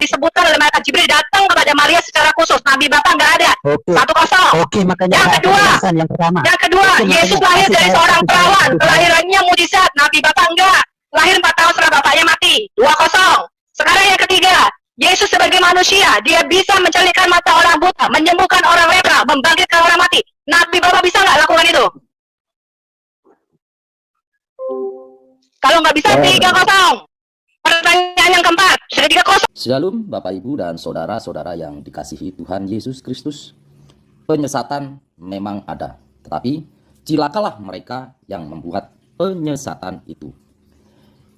disebutkan oleh malaikat Jibril datang kepada Maria secara khusus. Nabi Bapak nggak ada. Oke. 1-0. Oke, makanya Yang kedua, Oke, Yesus makanya lahir kasih dari saya seorang kasih perawan. saya. Kelahirannya mujizat. Nabi Bapak enggak. Lahir 4 tahun setelah bapaknya mati. 2-0. Sekarang yang ketiga, Yesus sebagai manusia, dia bisa mencelitkan mata orang buta, menyembuhkan orang lepra, membangkitkan orang mati. Nabi Bapak bisa nggak lakukan itu? Kalau nggak bisa, 3-0. Pertanyaan yang keempat, sudah 3-0. Shalom Bapak Ibu dan saudara-saudara yang dikasihi Tuhan Yesus Kristus. Penyesatan memang ada, tetapi cilakalah mereka yang membuat penyesatan itu.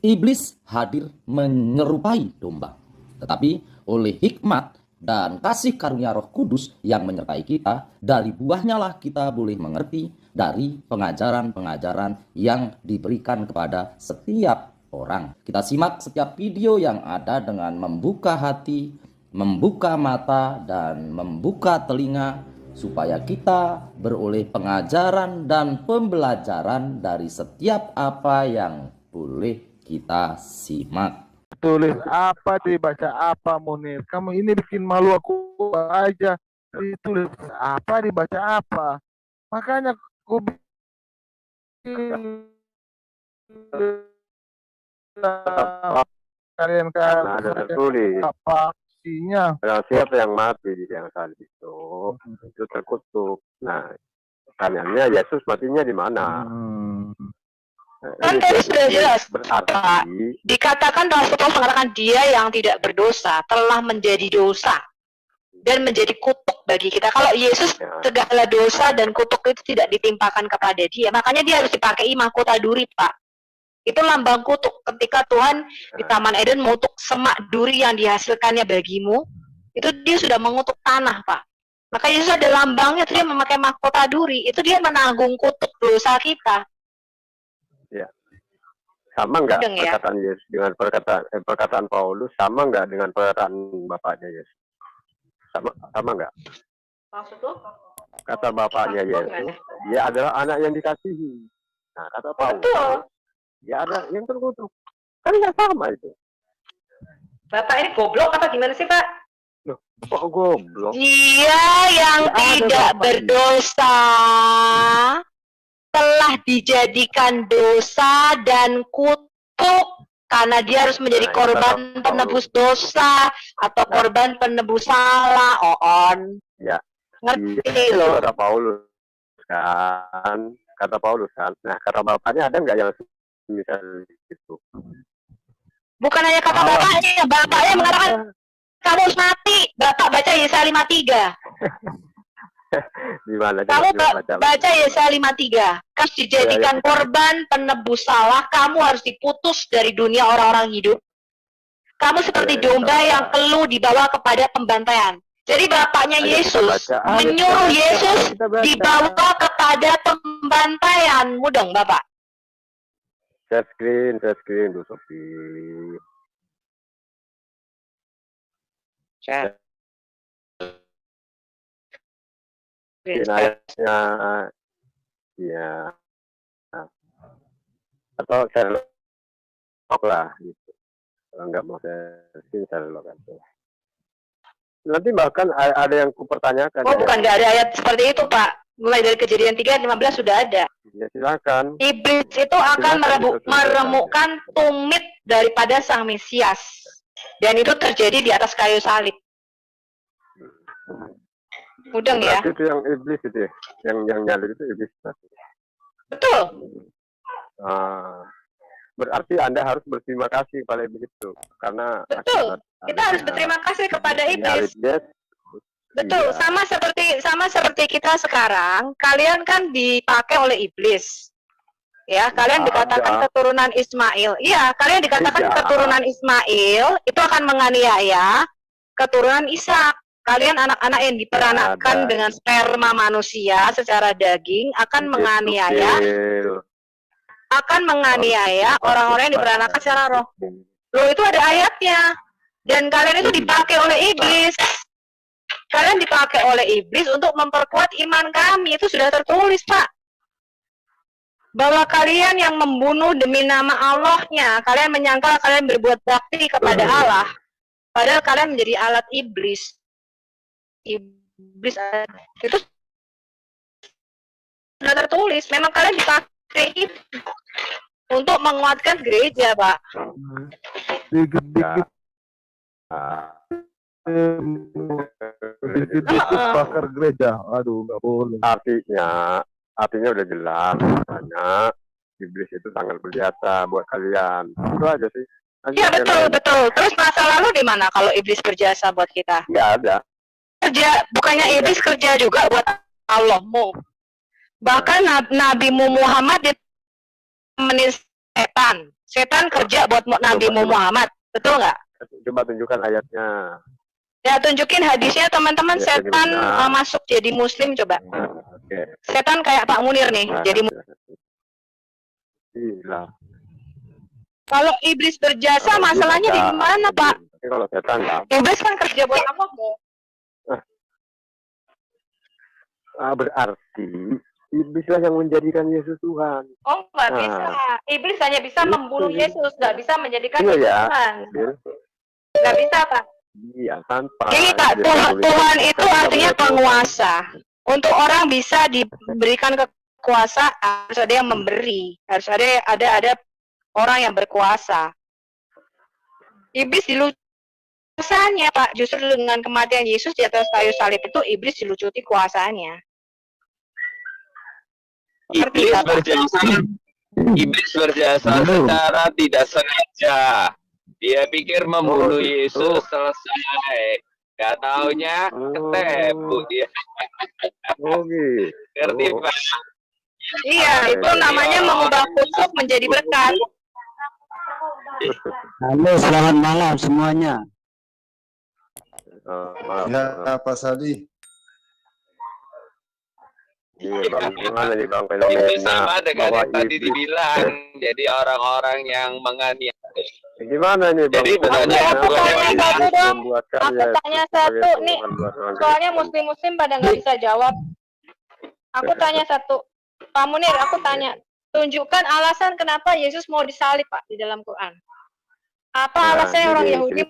Iblis hadir menyerupai domba, tetapi oleh hikmat dan kasih karunia Roh Kudus yang menyertai kita, dari buahnya lah kita boleh mengerti dari pengajaran-pengajaran yang diberikan kepada setiap orang. Kita simak setiap video yang ada dengan membuka hati, membuka mata, dan membuka telinga, supaya kita beroleh pengajaran dan pembelajaran dari setiap apa yang boleh kita simak. Tulis apa, dibaca apa, Munir? Kamu ini bikin malu aku aja. Ditulis apa, dibaca apa? Makanya aku bikin kalian ada tertulis apa isinya. Siapa yang mati di yang salib itu terkutuk. Nah, pertanyaannya Yesus matinya di mana? Kan tadi sudah jelas, berarti Pak. Dikatakan Rasul Paulus mengatakan dia yang tidak berdosa telah menjadi dosa dan menjadi kutuk bagi kita. Kalau Yesus segala dosa dan kutuk itu tidak ditimpakan kepada dia, makanya dia harus dipakai mahkota duri, Pak. Itu lambang kutuk. Ketika Tuhan di Taman Eden mengutuk semak duri yang dihasilkannya bagimu, itu dia sudah mengutuk tanah, Pak. Maka Yesus ada lambangnya, dia memakai mahkota duri. Itu dia menanggung kutuk dosa kita. Ya. Sama nggak perkataan Yesus dengan perkataan Paulus? Sama nggak dengan perkataan bapaknya Yesus? Sama nggak? Maksud lo? Kata bapaknya Yesus, dia adalah anak yang dikasihi. Nah, kata Paulus, betul. Ya ada yang terkutuk. Kan nggak sama itu. Bapak ini goblok apa gimana sih, Pak? Loh, kok goblok? Dia yang tidak berdosa telah dijadikan dosa dan kutuk karena dia harus menjadi korban penebus dosa atau korban penebus salah. Ya. Ngerti loh. Kata Paulus kan. Nah, kata bapaknya ada nggak yang misalnya gitu? Bukan hanya kata bapaknya mengatakan kamu harus mati. Bapak baca Yesaya 53. Di mana? Kamu baca Yesaya 53. Kamu dijadikan korban penebus salah, kamu harus diputus dari dunia orang-orang hidup. Kamu seperti domba yang perlu dibawa kepada pembantaian. Jadi bapaknya Yesus menyuruh Yesus dibawa kepada pembantaian. Mudeng, Bapak. Share screen Bu Sofi. Share. Ayatnya, ya, atau share log lah, gitu. Kalau nggak mau share log aja. Nanti bahkan ada yang kupertanyakan. Bukan, nggak ada ayat seperti itu, Pak. Mulai dari Kejadian 3:15 sudah ada. Ya, silakan. Iblis itu akan meremukkan tumit daripada sang Mesias. Dan itu terjadi di atas kayu salib. Mudeng ya? Itu yang iblis itu ya? Yang nyalib itu iblis. Betul. Berarti Anda harus berterima kasih kepada iblis itu. Karena betul. Kita harus berterima kasih kepada iblis. Betul, sama seperti kita sekarang, kalian kan dipakai oleh iblis. Ya, kalian dikatakan keturunan Ismail. Iya, kalian dikatakan keturunan Ismail itu akan menganiaya keturunan Ishak. Kalian anak-anak yang diperanakkan dengan sperma manusia secara daging akan menganiaya orang-orang yang diperanakkan secara roh. Loh, itu ada ayatnya. Dan kalian itu dipakai oleh iblis. Kalian dipakai oleh iblis untuk memperkuat iman kami. Itu sudah tertulis, Pak. Bahwa kalian yang membunuh demi nama Allahnya, kalian menyangka kalian berbuat bakti kepada Allah. Padahal kalian menjadi alat iblis. Iblis itu sudah tertulis. Memang kalian dipakai untuk menguatkan gereja, Pak. Dikit-dikit bakar gereja. Aduh, nggak boleh. Artinya udah jelas. Makanya iblis itu sangat berjasa buat kalian. Itu aja sih. Iya, betul. Terus masa lalu di mana kalau iblis berjasa buat kita? Nggak ada. Kerja, bukannya iblis kerja juga buat Allahmu. Bahkan Nabi Muhammad ditemenin setan. Setan kerja buat Nabi Muhammad. Betul nggak? Coba tunjukkan ayatnya. Ya, tunjukin hadisnya teman-teman. Ya, setan masuk jadi muslim, coba. Okay. Setan kayak Pak Munir nih, jadi gila. Kalau iblis berjasa, masalahnya di mana, Pak? Kalau setan lah. Iblis kan kerja buat Allahmu. Berarti iblislah yang menjadikan Yesus Tuhan. Oh, nggak bisa. Iblis hanya bisa membunuh Yesus, nggak bisa menjadikan Yesus Tuhan. Nggak bisa, Pak. Iya, tanpa. Gini, Pak, Tuhan itu artinya penguasa. Untuk orang bisa diberikan kekuasaan, harus ada yang memberi. Harus ada orang yang berkuasa. Iblis dilucusannya, Pak. Justru dengan kematian Yesus di atas kayu salib itu, iblis dilucuti kuasanya. Iblis berjasa secara tidak sengaja. Dia pikir membunuh Yesus selesai. Gak taunya ketemu dia. Ngerti, Pak? Iya, itu namanya mengubah kutuk menjadi berkat. Halo, selamat malam semuanya. Ya, Pak Sadi. Iya, Bang. Gimana nih, Bang? Itu sama dengan yang tadi dibilang. Jadi orang-orang yang menganiaya. Gimana nih, Bang? Jadi aku tanya satu nih. Soalnya muslim-muslim pada nggak bisa jawab. Aku tanya satu. Pak Munir, aku tanya. Tunjukkan alasan kenapa Yesus mau disalib, Pak, di dalam Quran. Apa alasannya orang Yahudi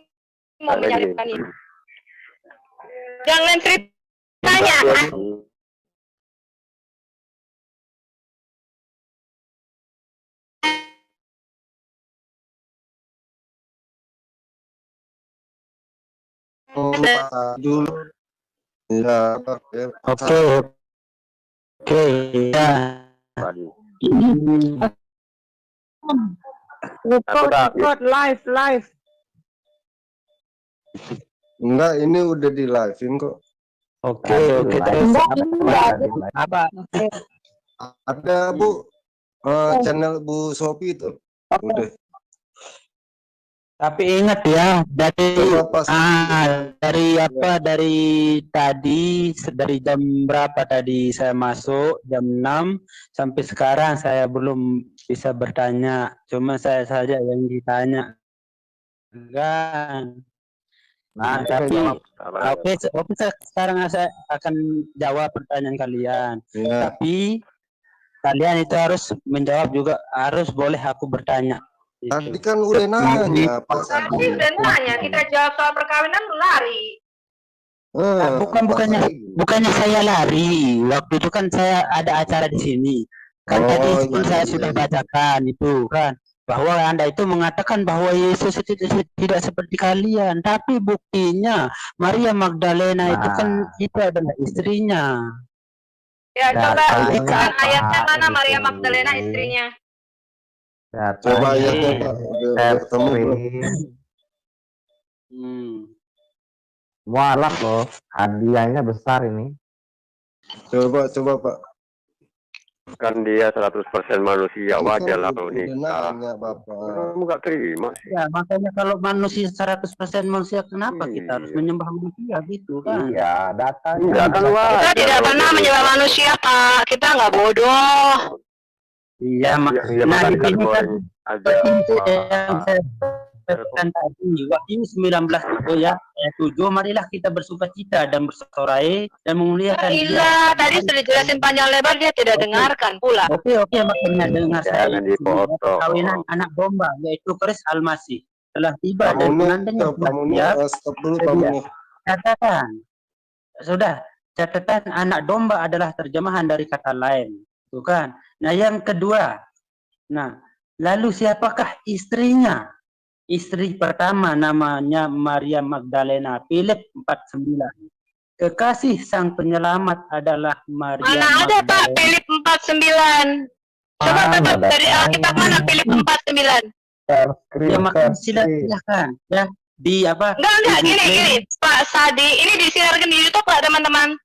mau menyalibkan ini? Jangan ceritanya. Dulu. Ya, Oke, ya. Record live. Enggak, ini udah di live-in kok. Oke, terus apa? Ada Bu, channel Bu Sophie itu. Udah. Tapi ingat ya, dari jam berapa tadi saya masuk, jam 6 sampai sekarang saya belum bisa bertanya. Cuma saya saja yang ditanya. Kan. Nah, tapi oke, sekarang saya akan jawab pertanyaan kalian. Ya. Tapi kalian itu harus menjawab juga, harus boleh aku bertanya. Tadi kan udah nanya, Pak. Tadi udah nanya, kita jawab soal perkawinan lu lari. Bukannya saya lari. Waktu itu kan saya ada acara di sini. Kan tadi pun saya sudah bacakan itu kan, bahwa Anda itu mengatakan bahwa Yesus itu tidak seperti kalian, tapi buktinya Maria Magdalena itu kan itu adalah istrinya. Ya, coba ayatnya mana Maria Magdalena istrinya? Coba ayatnya, Pak. Udah ketemu belum? Mualaf loh, hadiahnya besar ini. Coba Pak. Kan dia 100% manusia, wajar lah kalau Udah nikah. nanya, Bapak. Kamu nggak terima sih. Ya, makanya kalau manusia 100% manusia, kenapa kita harus menyembah manusia gitu kan? Iya, datanya. Enggak kan wajar. Kita tidak pernah menyembah manusia, Pak. Kita nggak bodoh. Iya, Iya, nah makan di sini kan aja. yang saya katakan tadi, Wahyu 19 itu ya, ayat 7, marilah kita bersukacita dan bersorai dan memuliakan Iya, tadi sudah dijelasin panjang lebar, dia tidak dengarkan pula. Oke, makanya dengar saya. Jangan dipotong. Perkawinan anak domba, yaitu Kristus Almasih. telah tiba dan pengantinnya telah siap. Stop dulu Pak Munir. Katakan, sudah, catatan anak domba adalah terjemahan dari kata lain, bukan? Nah, yang kedua, nah, lalu siapakah istrinya? Istri pertama namanya Maria Magdalena, Philip 49. Kekasih sang penyelamat adalah Maria Mana ada Pak Philip 49? Coba tetap dari Alkitab mana Philip 49? Ya makan silakan ya di apa? Enggak gini Pak Sadi, ini disiarkan di YouTube Pak teman-teman.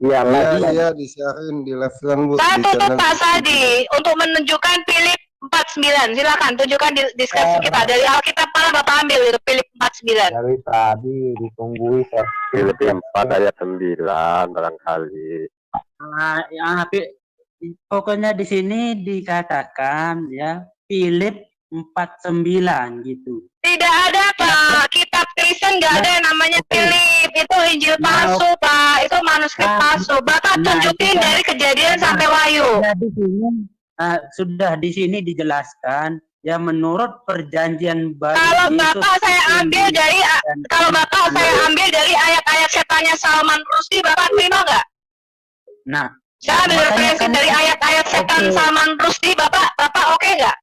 Iya disiarin di live kan Bu. Satu tuh Pak Sadi untuk menunjukkan Philip 49. Silakan tunjukkan di diskusi kita dari Alkitab mana Bapak ambil itu Philip 49. Dari tadi ditungguin Philip 4 ayat 9 barangkali. Pokoknya di sini dikatakan ya Philip 49 gitu. Tidak ada Pak, kitab Kristen nggak ada yang namanya Philip, itu Injil palsu Pak, itu manuskrip palsu. Bapak tunjukin dari Kejadian sampai Wahyu. Di sini sudah di sini dijelaskan ya menurut perjanjian baru. Kalau Bapak saya ambil dari ayat-ayat setannya Salman Rushdie, Bapak terima nggak? Nah, saya ambil referensi dari ayat-ayat setan Salman Rushdie, Bapak oke nggak?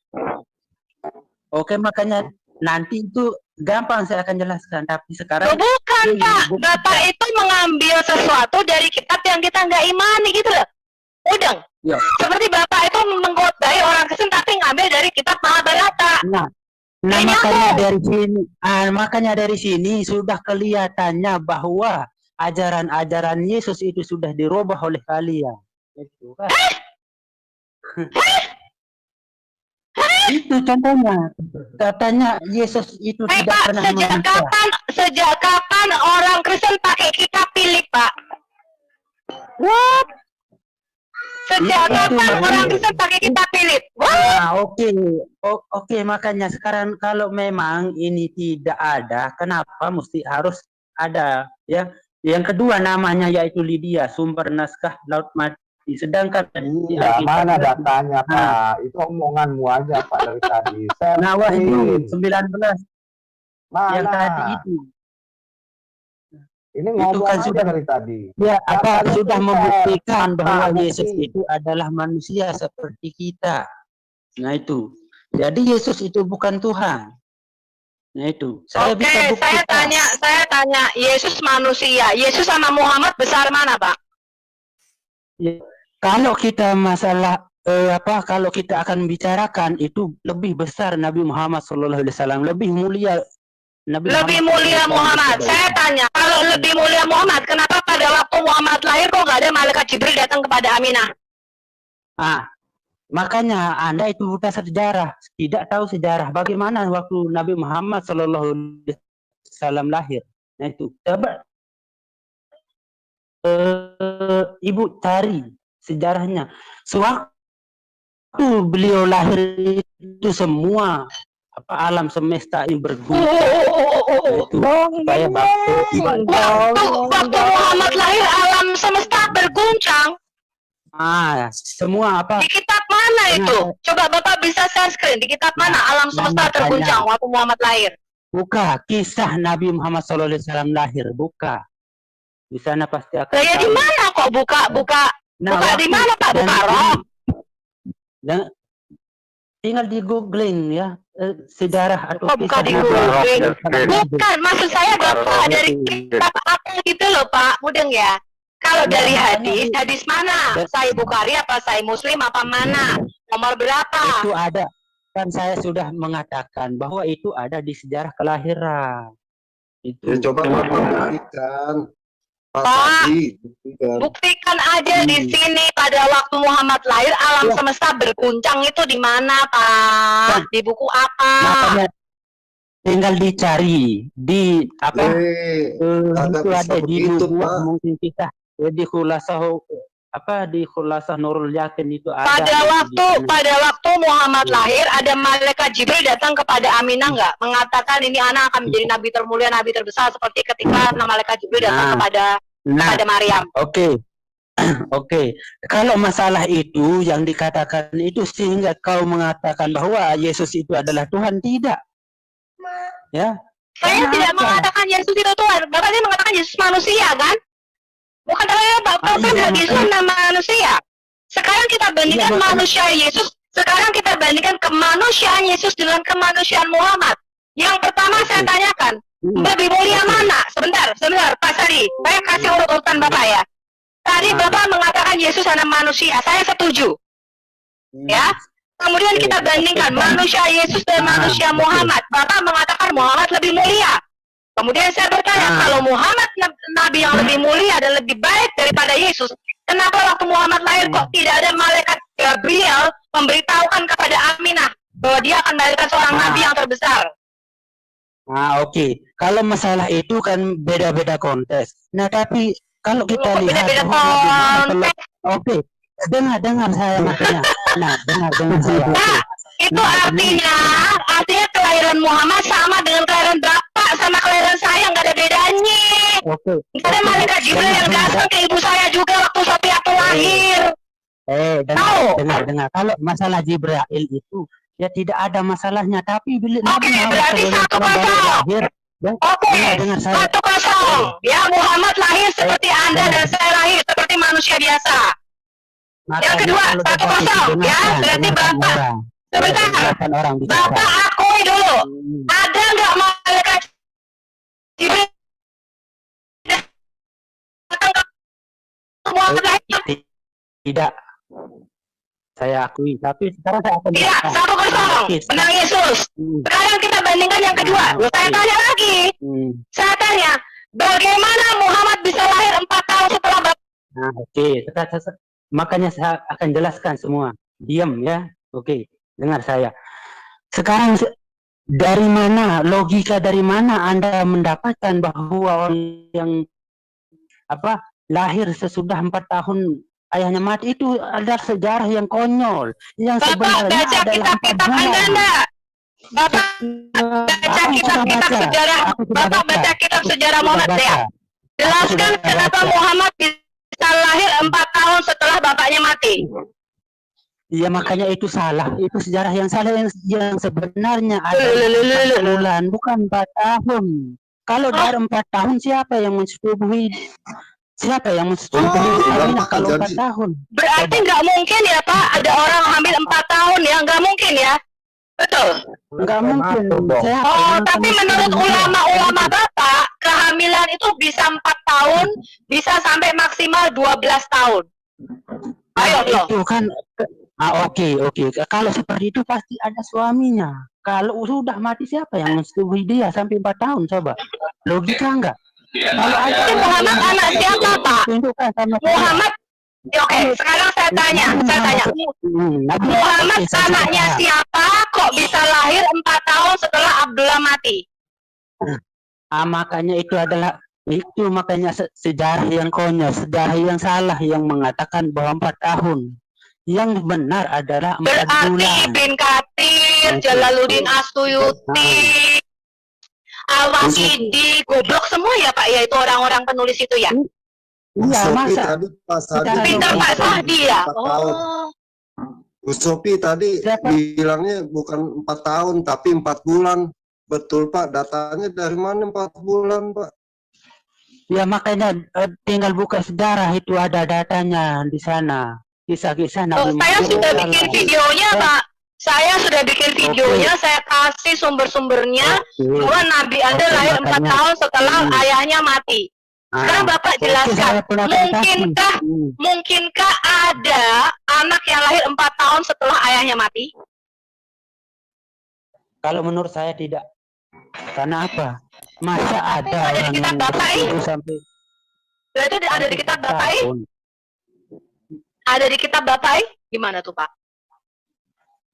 Oke, makanya nanti itu gampang saya akan jelaskan. Tapi sekarang bukan Pak, Bapak itu mengambil sesuatu dari kitab yang kita nggak imani gitu loh. Udah. Ya. Seperti Bapak itu menggodai orang Kristen tapi ngambil dari kitab Mahabharata. Nah makanya dari sini sudah kelihatannya bahwa ajaran-ajaran Yesus itu sudah dirubah oleh kalian. Itu kan. Itu contohnya, katanya Yesus itu tidak pernah sejak kapan orang Kristen pakai kitab Philip Pak? What? Sejak kapan orang Kristen pakai kitab Philip? Oke, makanya sekarang kalau memang ini tidak ada, kenapa mesti harus ada ya? Yang kedua namanya yaitu Lydia, sumber naskah Laut Mati. Sedangkan mana datanya Pak? Itu omonganmu aja Pak dari tadi. Wahyu 19 yang tadi itu. Ini ngomong kan sudah dari tadi. Ya, sudah membuktikan bahwa Yesus itu adalah manusia seperti kita. Nah itu. Jadi Yesus itu bukan Tuhan. Nah itu. Saya tanya, Yesus manusia. Yesus sama Muhammad besar mana, Pak? Ya. Kalau kita masalah kalau kita akan bicarakan itu lebih besar Nabi Muhammad SAW, lebih mulia lebih mulia Muhammad. Saya tanya, kalau lebih mulia Muhammad, kenapa pada waktu Muhammad lahir kok nggak ada malaikat Jibril datang kepada Aminah? Makanya Anda itu buta sejarah, tidak tahu sejarah. Bagaimana waktu Nabi Muhammad SAW lahir? Nah itu coba Ibu cari sejarahnya. Sewaktu beliau lahir itu semua alam semesta ini berguncang. Waktu Muhammad lahir alam semesta berguncang. Semua di kitab mana itu? Coba Bapak bisa share screen. Di kitab mana alam semesta terguncang waktu Muhammad lahir? Buka kisah Nabi Muhammad SAW lahir. Buka. Di sana pasti akan. Ya di mana kok buka di mana Pak? Buka roh. Tinggal di googling ya sejarah atau buka di googling. Bukan, maksud saya Bapak dari kitab apa gitu loh Pak, mudeng ya. Kalau dari hadis mana? Sahih Bukhari apa Sahih Muslim apa mana? Nomor berapa? Itu ada. Kan saya sudah mengatakan bahwa itu ada di sejarah kelahiran. Itu. Ya, coba buktikan. Pak, buktikan aja di sini pada waktu Muhammad lahir alam semesta berguncang itu di mana Pak? Di buku apa? Makanya tinggal dicari di apa? Itu ada di buku mungkin kita di Khulasah Nurul Yakin itu ada. Pada waktu Muhammad lahir ada malaikat Jibril datang kepada Aminah nggak? Mengatakan ini anak akan menjadi nabi termulia, nabi terbesar seperti ketika malaikat Jibril datang kepada Maryam. Oke. Kalau masalah itu yang dikatakan itu sehingga kau mengatakan bahwa Yesus itu adalah Tuhan, tidak. Ya. Saya tidak mengatakan Yesus itu Tuhan. Bapak ini mengatakan Yesus manusia, kan? Bukan Bapak bilang Yesus nama manusia. Sekarang kita bandingkan manusia Yesus. Sekarang kita bandingkan kemanusiaan Yesus dengan kemanusiaan Muhammad. Yang pertama saya tanyakan, lebih mulia mana? Sebentar, Pak Sari. Saya kasih urutan Bapak ya. Tadi Bapak mengatakan Yesus anak manusia. Saya setuju. Ya. Kemudian kita bandingkan manusia Yesus dan manusia Muhammad. Bapak mengatakan Muhammad lebih mulia. Kemudian saya bertanya, kalau Muhammad nabi yang lebih mulia dan lebih baik daripada Yesus, kenapa waktu Muhammad lahir kok tidak ada malaikat Gabriel memberitahukan kepada Aminah bahwa dia akan melahirkan seorang nabi yang terbesar? Oke. Kalau masalah itu kan beda-beda konteks. Nah, tapi kalau kita lihat beda-beda konteks. Oke. Dengar saya makanya. Nah, dengar saya. Itu artinya kelahiran Muhammad sama dengan kelahiran Bapak sama kelahiran saya, nggak ada bedanya. Oke. Ada malaikat Jibril yang datang ke ibu saya juga waktu Sophia lahir. Dengar. Kalau masalah Jibril itu ya tidak ada masalahnya, tapi bila berarti 1-0. Dengar saya. 1-0. Ya, Muhammad lahir seperti Anda dan saya lahir seperti manusia biasa. Yang kedua, 1-0. Ya, berarti Bapak. Sebentar. Bapak akui dulu. Ada nggak malaikat Jibril datang ke Muhammad lahir? Tidak. Saya akui, tapi sekarang saya akan tidak. 1-0 menang Yesus. Sekarang kita bandingkan yang kedua. Saya tanya lagi. Saya tanya, bagaimana Muhammad bisa lahir 4 tahun setelah Bapak? Nah, oke. Makanya saya akan jelaskan semua. Diam ya. Oke. Dengar saya. Sekarang dari mana, logika dari mana Anda mendapatkan bahwa orang yang lahir sesudah 4 tahun ayahnya mati itu adalah sejarah yang konyol. Yang sebenarnya baca kitab-kitab Anda. Bapak baca kitab-kitab sejarah. Bapak baca kitab sejarah Muhammad ya. Jelaskan kenapa Muhammad bisa lahir 4 tahun setelah bapaknya mati. Iya, makanya itu salah. Itu sejarah yang salah, yang sebenarnya ada 4 bulan, bukan 4 tahun. Kalau dari 4 tahun siapa yang mensetubuhi? Siapa yang mensetubuhi kalau 4 tahun? Berarti nggak mungkin ya Pak, ada orang hamil 4 tahun ya, nggak mungkin ya? Betul? Nggak mungkin. Tapi menurut ulama-ulama Bapak, kehamilan itu bisa 4 tahun, bisa sampai maksimal 12 tahun. Ayo loh. Itu kan. Oke. Kalau seperti itu pasti ada suaminya. Kalau sudah mati siapa yang mensetubuhi dia sampai 4 tahun? Coba. Logika enggak? Kalau Muhammad anak siapa Pak? Muhammad. Oke, sekarang saya tanya. Muhammad anaknya siapa? Kok bisa lahir 4 tahun setelah Abdullah mati? Makanya makanya sejarah yang konyol, sejarah yang salah yang mengatakan bahwa 4 tahun. Yang benar adalah 4 bulan. Berarti Ibn Katsir, Jalaluddin As-Suyuti, Al-Waqidi, goblok semua ya Pak ya, itu orang-orang penulis itu ya? Iya, masa? Pintar Pak Sahdi ya? Sophie tadi bilangnya bukan 4 tahun tapi 4 bulan. Betul Pak, datanya dari mana 4 bulan Pak? Ya makanya tinggal buka sejarah, itu ada datanya di sana. Kisah-kisah Nabi saya sudah bikin videonya Pak. Saya sudah bikin videonya, saya kasih sumber-sumbernya bahwa Nabi Anda lahir 4 tahun setelah ayahnya mati. Sekarang Bapak jelaskan, mungkinkah ada anak yang lahir 4 tahun setelah ayahnya mati? Kalau menurut saya tidak. Karena apa? Masa ada orang yang itu sampai. Berarti ada di kitab Bapak? Ada di kitab Bapak? Gimana tuh Pak?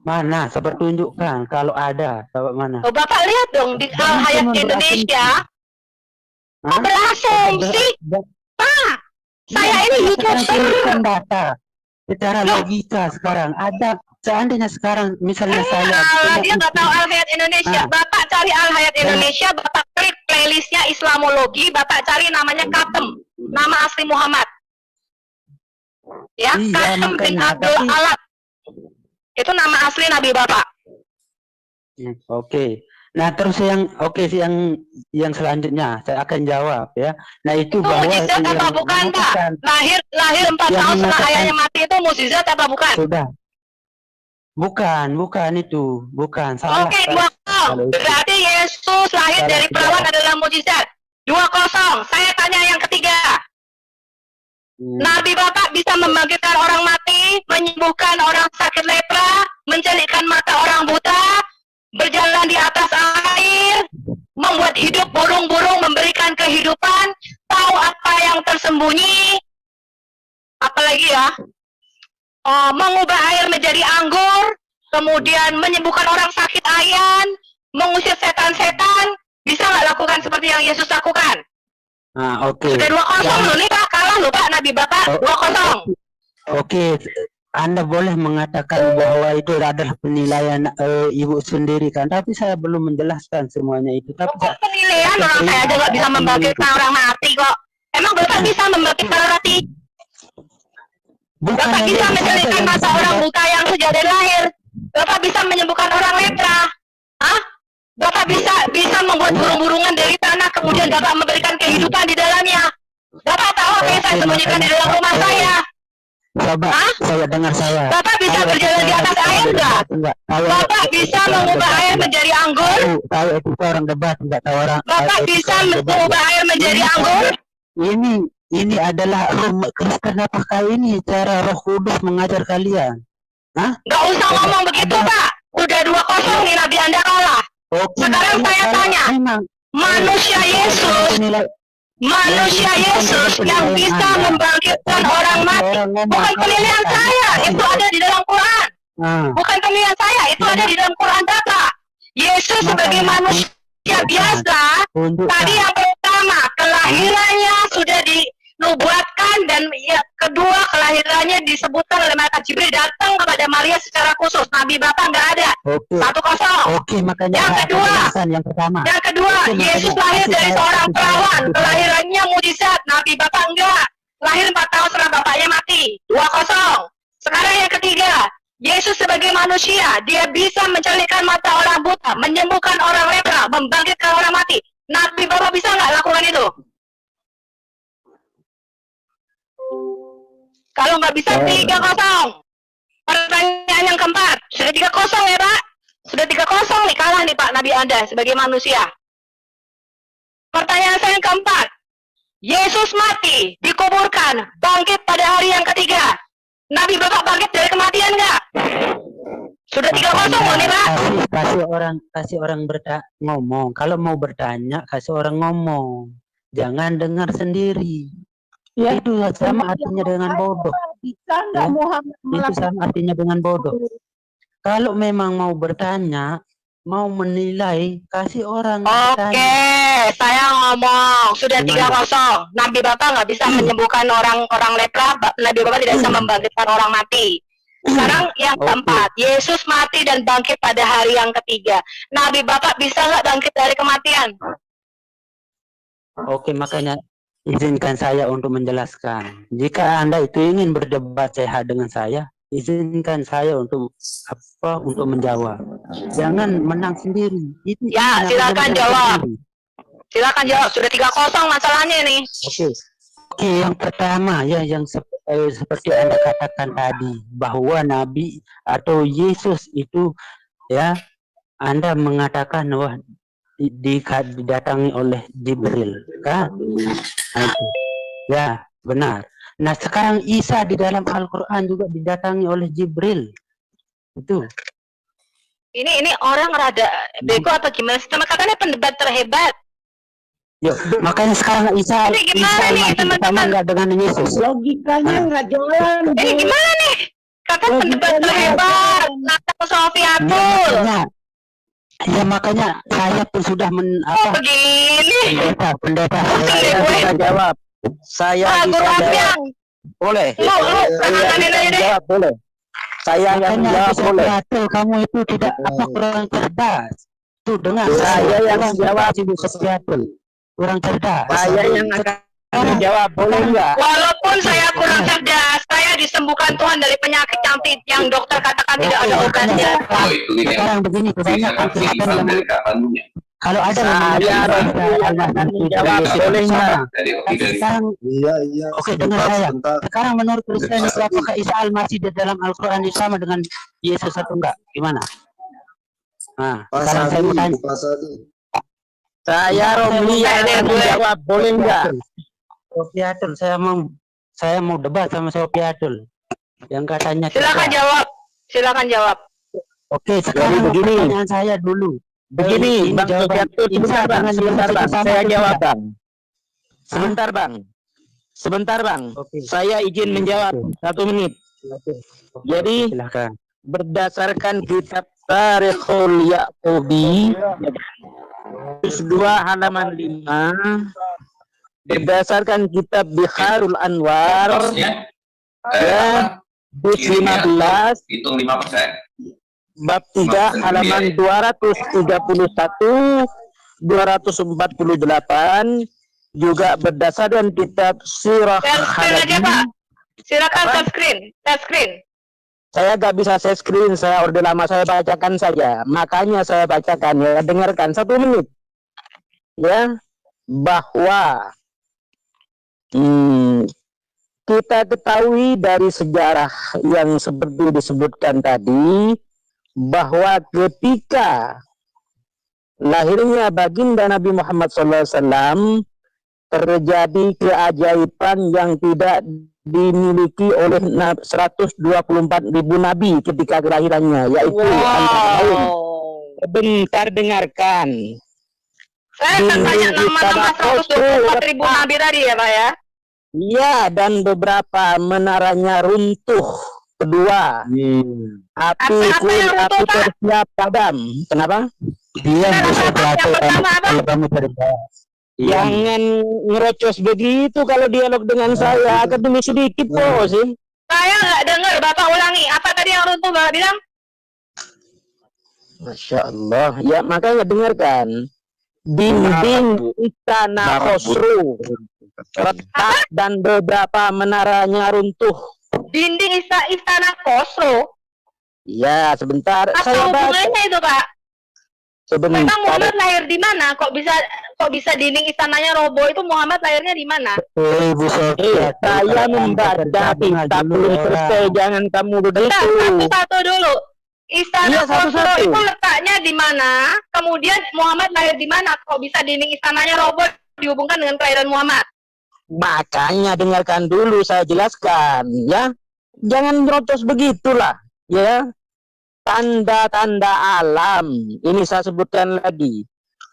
Mana? Coba tunjukkan kalau ada. Coba mana? Bapak lihat dong di Al-Hayat Indonesia. Berasumsi. Pak, saya ini YouTuber. Data. Secara logika sekarang ada. Seandainya sekarang misalnya saya. Dia nggak tahu Al-Hayat Indonesia. Bapak cari Al-Hayat Indonesia. Bapak klik playlistnya Islamologi. Bapak cari namanya Katem. Nama asli Muhammad. Ya, Katem bin Abdul Alat. Itu nama asli Nabi Bapak. Oke. Nah, terus yang selanjutnya saya akan jawab ya. Nah, itu bahwa mukjizat apa bukan, Pak? Lahir 4 tahun setelah ayahnya mati itu mukjizat apa bukan? Sudah. Bukan itu. Bukan. Salah. Oke, 2-0. Berarti Yesus lahir dari perawan adalah mukjizat. 2-0. Saya tanya yang ketiga. Nabi Bapak bisa membangkitkan orang mati, menyembuhkan orang sakit lepra, mencelikkan mata orang buta, berjalan di atas air, membuat hidup burung-burung, memberikan kehidupan, tahu apa yang tersembunyi, apalagi ya, mengubah air menjadi anggur, kemudian menyembuhkan orang sakit ayan, mengusir setan-setan, bisa nggak lakukan seperti yang Yesus lakukan? Nah, oke. Sudah 2-0 loh nih Pak, kalah loh Pak, Nabi Bapak 2-0. Oke, Anda boleh mengatakan bahwa itu adalah penilaian Ibu sendiri kan, tapi saya belum menjelaskan semuanya itu. Tapi penilaian orang saya aja nggak bisa membangkitkan orang mati kok. Emang Bapak bisa membangkitkan orang mati? Bapak bisa mencelikkan mata orang buta yang sejak dari lahir. Bapak bisa menyembuhkan orang lepra. Hah? Bapak bisa membuat burung-burungan dari tanah, kemudian Bapak memberikan kehidupan di dalamnya. Bapak tahu apa yang saya sembunyikan di dalam rumah saya? Saya dengar saya. Bapak bisa berjalan di atas air enggak? Bapak bisa mengubah air menjadi anggur? Saya itu orang debat, enggak tahu orang. Bapak bisa mengubah air menjadi anggur? Ini adalah Kristen. Apakah ini cara Roh Kudus mengajar kalian? Hah? Nggak usah ngomong begitu Pak. Udah 2-0 nih Nabi Anda kalah. Sekarang saya tanya, manusia Yesus yang bisa membangkitkan orang mati, bukan penilaian saya, itu ada di dalam Quran. Bukan penilaian saya, itu ada di dalam Quran Bapak. Yesus sebagai manusia biasa, tadi yang pertama, kelahirannya sudah dinubuatkan, dan kedua, kelahirannya disebutkan oleh malaikat Jibril datang kepada Maria secara khusus. Nabi Bapak nggak ada. 1-0. Oke, makanya yang kedua, Yesus lahir dari seorang perawan, kelahirannya mukjizat. Nabi Bapak enggak. Lahir 4 tahun setelah bapaknya mati. 2-0. Sekarang yang ketiga, Yesus sebagai manusia, dia bisa mencelikkan mata orang buta, menyembuhkan orang lepra, membangkitkan orang mati. Nabi Bapak bisa nggak lakukan itu? Kalau nggak bisa 3-0. Pertanyaan yang keempat, sudah 3-0 ya Pak? Sudah 3-0 nih, kalah nih Pak Nabi Anda sebagai manusia. Pertanyaan saya yang keempat, Yesus mati, dikuburkan, bangkit pada hari yang ketiga. Nabi Bapak bangkit dari kematian nggak? Sudah 3-0 nih Pak? Kasih orang ngomong. Kalau mau bertanya, kasih orang ngomong. Jangan dengar sendiri. Ya, itu sama artinya dengan bodoh. Ya, itu sama artinya dengan bodoh. Kalau memang mau bertanya, mau menilai, kasih orang. Oke, saya ngomong. Sudah 3-0. Nabi Bapak nggak bisa menyembuhkan orang lepra. Nabi Bapak tidak bisa membangkitkan orang mati. Sekarang yang keempat, Yesus mati dan bangkit pada hari yang ketiga. Nabi Bapak bisa nggak bangkit dari kematian? Oke, makanya izinkan saya untuk menjelaskan. Jika Anda itu ingin berdebat sehat dengan saya, izinkan saya untuk menjawab. Jangan menang sendiri. Ya, silakan jawab. Silakan jawab. Sudah 3-0 masalahnya nih. Oke, yang pertama ya, yang seperti Anda katakan tadi, bahwa Nabi atau Yesus itu ya, Anda mengatakan wah didatangi oleh Jibril, kan? Ya, benar. Nah, sekarang Isa di dalam Al-Quran juga didatangi oleh Jibril. Itu. Ini orang rada bego atau gimana? Sama katanya pendebat terhebat. Yo, makanya sekarang Isa nih, teman-teman nggak dengan Yesus. Logikanya nggak jalan. Ini gimana nih? Kata pendebat terhebat, Nathan Sofiatul. Ya, makanya saya pun sudah begini. Pendeta. Saya jawab. Saya bisa jawab. Boleh. Jawab boleh. Saya yang jawab boleh. Kamu itu tidak kurang cerdas. Tuh dengar. Saya yang jawab. Kurang cerdas. Saya yang akan menjawab, boleh enggak? Walaupun saya kurang cerdas, saya disembuhkan Tuhan dari penyakit yang dokter katakan tidak ada obatnya. Sekarang begini, kebanyakan kalau ada menjawab, boleh enggak? sekarang, Iya. oke, dengar saya. Sekarang menurut Kristen itu apakah Isa Al-Masih di dalam Al-Quran itu sama dengan Yesus atau enggak? Gimana? Nah, sekarang saya mau tanya. Saya Romli yang akan menjawab, boleh enggak? Sofiatul, saya mau debat sama Sofiatul yang katanya. Silakan jawab. Oke, sekarang begini. pertanyaan saya dulu. Begini, Bang Sofiatul, sebentar bang, saya jawab bang. Sebentar bang, saya izin menjawab 1 menit. Jadi silakan. Berdasarkan kitab Tarikhul Yaqubi, 2 halaman 5, berdasarkan kitab Biharul Anwar, ya, 15, hitung 5%. bab 3 halaman 231, 248, juga berdasarkan kitab Sirah Halabi. Silakan touch screen. Saya gak bisa share screen, saya orde lama, saya bacakan saja. Makanya saya bacakan, ya, dengarkan 1 menit. Ya, bahwa kita ketahui dari sejarah yang seperti disebutkan tadi, bahwa ketika lahirnya baginda Nabi Muhammad SAW terjadi keajaiban yang tidak dimiliki oleh 124.000 nabi ketika kelahirannya, yaitu antara lain. Bentar, dengarkan. Saya tanya nama 124.000 nabi tadi ya Pak ya? Iya, dan beberapa menaranya runtuh. Kedua, api tersiap padam. Kenapa? Dia bisa kalau kamu terbahas. Jangan ngerocos begitu kalau dialog dengan saya. Akademi sedikit kok sih. Saya nggak dengar, Bapak ulangi. Apa tadi yang runtuh Bapak bilang? Masya Allah. Ya, makanya dengarkan. Dinding istana Khosru retak dan beberapa menaranya runtuh. Dinding istana Khosru? Ya, sebentar. Apa hubungannya itu Pak? Sebentar. Memang Muhammad lahir di mana? Kok bisa dinding istananya roboh? Itu Muhammad lahirnya di mana? Saya membaca kitab belum selesai, jangan kamu begitu. Satu-satu dulu. Istana Khosru itu letaknya di mana? Kemudian Muhammad lahir di mana? Kok bisa dinding istananya roboh dihubungkan dengan kelahiran Muhammad? Makanya dengarkan dulu saya jelaskan, ya. Jangan nyerocos begitulah, ya. Tanda-tanda alam, ini saya sebutkan lagi.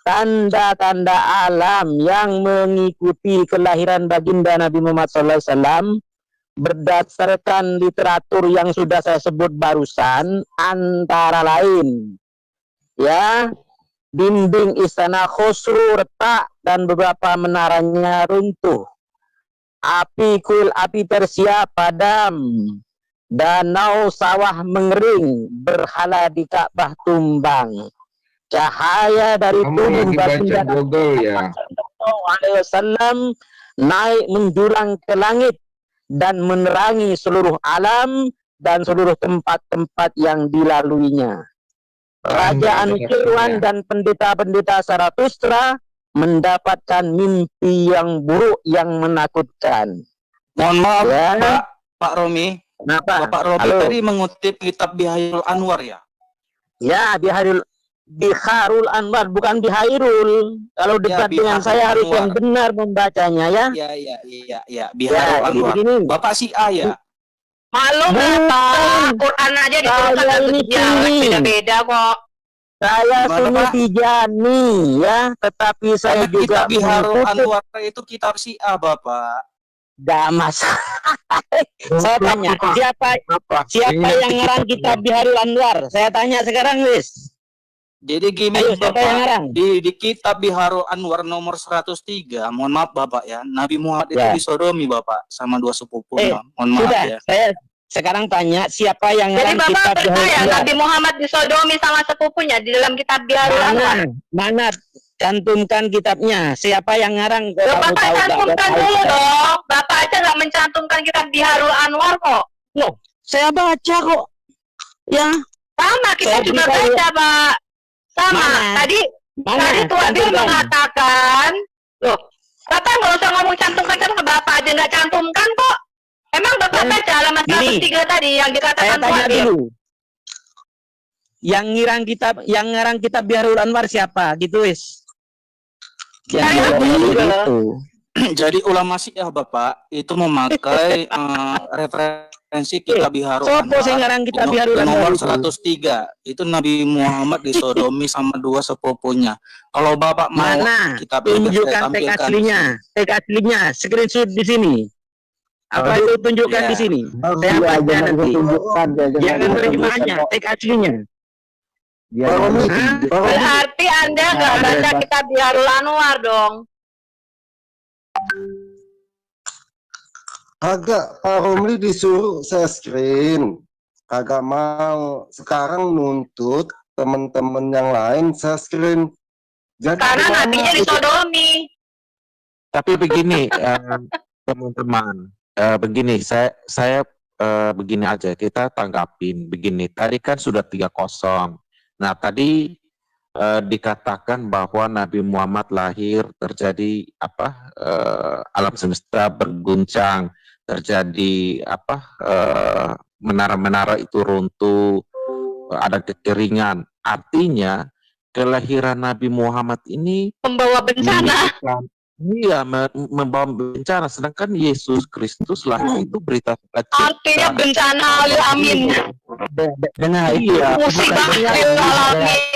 Tanda-tanda alam yang mengikuti kelahiran baginda Nabi Muhammad SAW berdasarkan literatur yang sudah saya sebut barusan, antara lain, ya, dinding istana Khosru retak dan beberapa menaranya runtuh. Api tersiap padam, danau sawah mengering, berhala di Ka'bah tumbang, cahaya dari tubuh baginda Wasallam naik menjulang ke langit dan menerangi seluruh alam dan seluruh tempat-tempat yang dilaluinya. Raja Anushirwan dan pendeta-pendeta Zarathustra mendapatkan mimpi yang buruk yang menakutkan. Mohon maaf, ya. Pak Romi. Kenapa? Bapak Romi tadi mengutip kitab Biharul Anwar ya? Ya, Biharul Anwar, bukan Bihairul. Kalau debat dengan saya harus yang benar membacanya, ya. Iya. Biharul Anwar. Begini. Bapak si A ya? Maklum Bapak, Quran aja diturunkan beda-beda kok. Saya Sunni Tijani, ya, tetapi saya juga Biharul Anwar itu kitab si A, Bapak. Gak masalah. Saya tanya, siapa yang ngarang kitab Biharul Anwar? Saya tanya sekarang, Wis. Jadi gini, Bapak, di kitab Biharul Anwar nomor 103, mohon maaf Bapak ya, Nabi Muhammad itu disodomi Bapak sama 2 sepupunya. Mohon maaf ya. Saya sekarang tanya, siapa yang ngarang kitab Biharul Anwar? Nabi Muhammad disodomi sama sepupunya di dalam kitab Biharul Anwar? Mana? Cantumkan kitabnya. Siapa yang ngarang? Kok Bapak cantumkan dulu dong. Bapak aja nggak mencantumkan kitab Biharul Anwar kok. Loh, saya baca kok. Ya. Sama, kita juga baca, Pak. Sama. Tadi Tuan Bill mengatakan, loh, Bapak nggak usah ngomong cantumkan, Bapak aja nggak cantumkan kok. Emang Bapak baca halaman 103 tadi yang dikatakan Tuan Bill? Yang ngarang kitab Biharul Anwar siapa? Gitu wis. Jadi ulama Syiah Bapak itu memakai referensi kitab Biharul Anwar. Sopo ngarang kitab Biharul Anwar? Nomor 103 itu Nabi Muhammad disodomi sama dua sepupunya. Kalau Bapak mau kitab tunjukkan teks aslinya, screenshot di sini. Apa itu tunjukkan di sini? Saya baca nanti. Jangan terjemahannya, teks aslinya. Berarti Anda nggak baca kitab Biharul Anwar dong? Agak Pak Romli disuruh saya screen, kagak mau. Sekarang nuntut teman-teman yang lain saya screen. Jadi karena nabinya disodomi. Tapi begini teman-teman, begini saya begini aja, kita tanggapin begini. Tadi kan sudah 3-0. Nah, tadi dikatakan bahwa Nabi Muhammad lahir terjadi alam semesta berguncang, terjadi menara-menara itu runtuh, ada kekeringan. Artinya kelahiran Nabi Muhammad ini membawa bencana. Iya, membawa bencana. Sedangkan Yesus Kristus lahir itu berita sukacita. Artinya bencana, amin. Dengar, musibah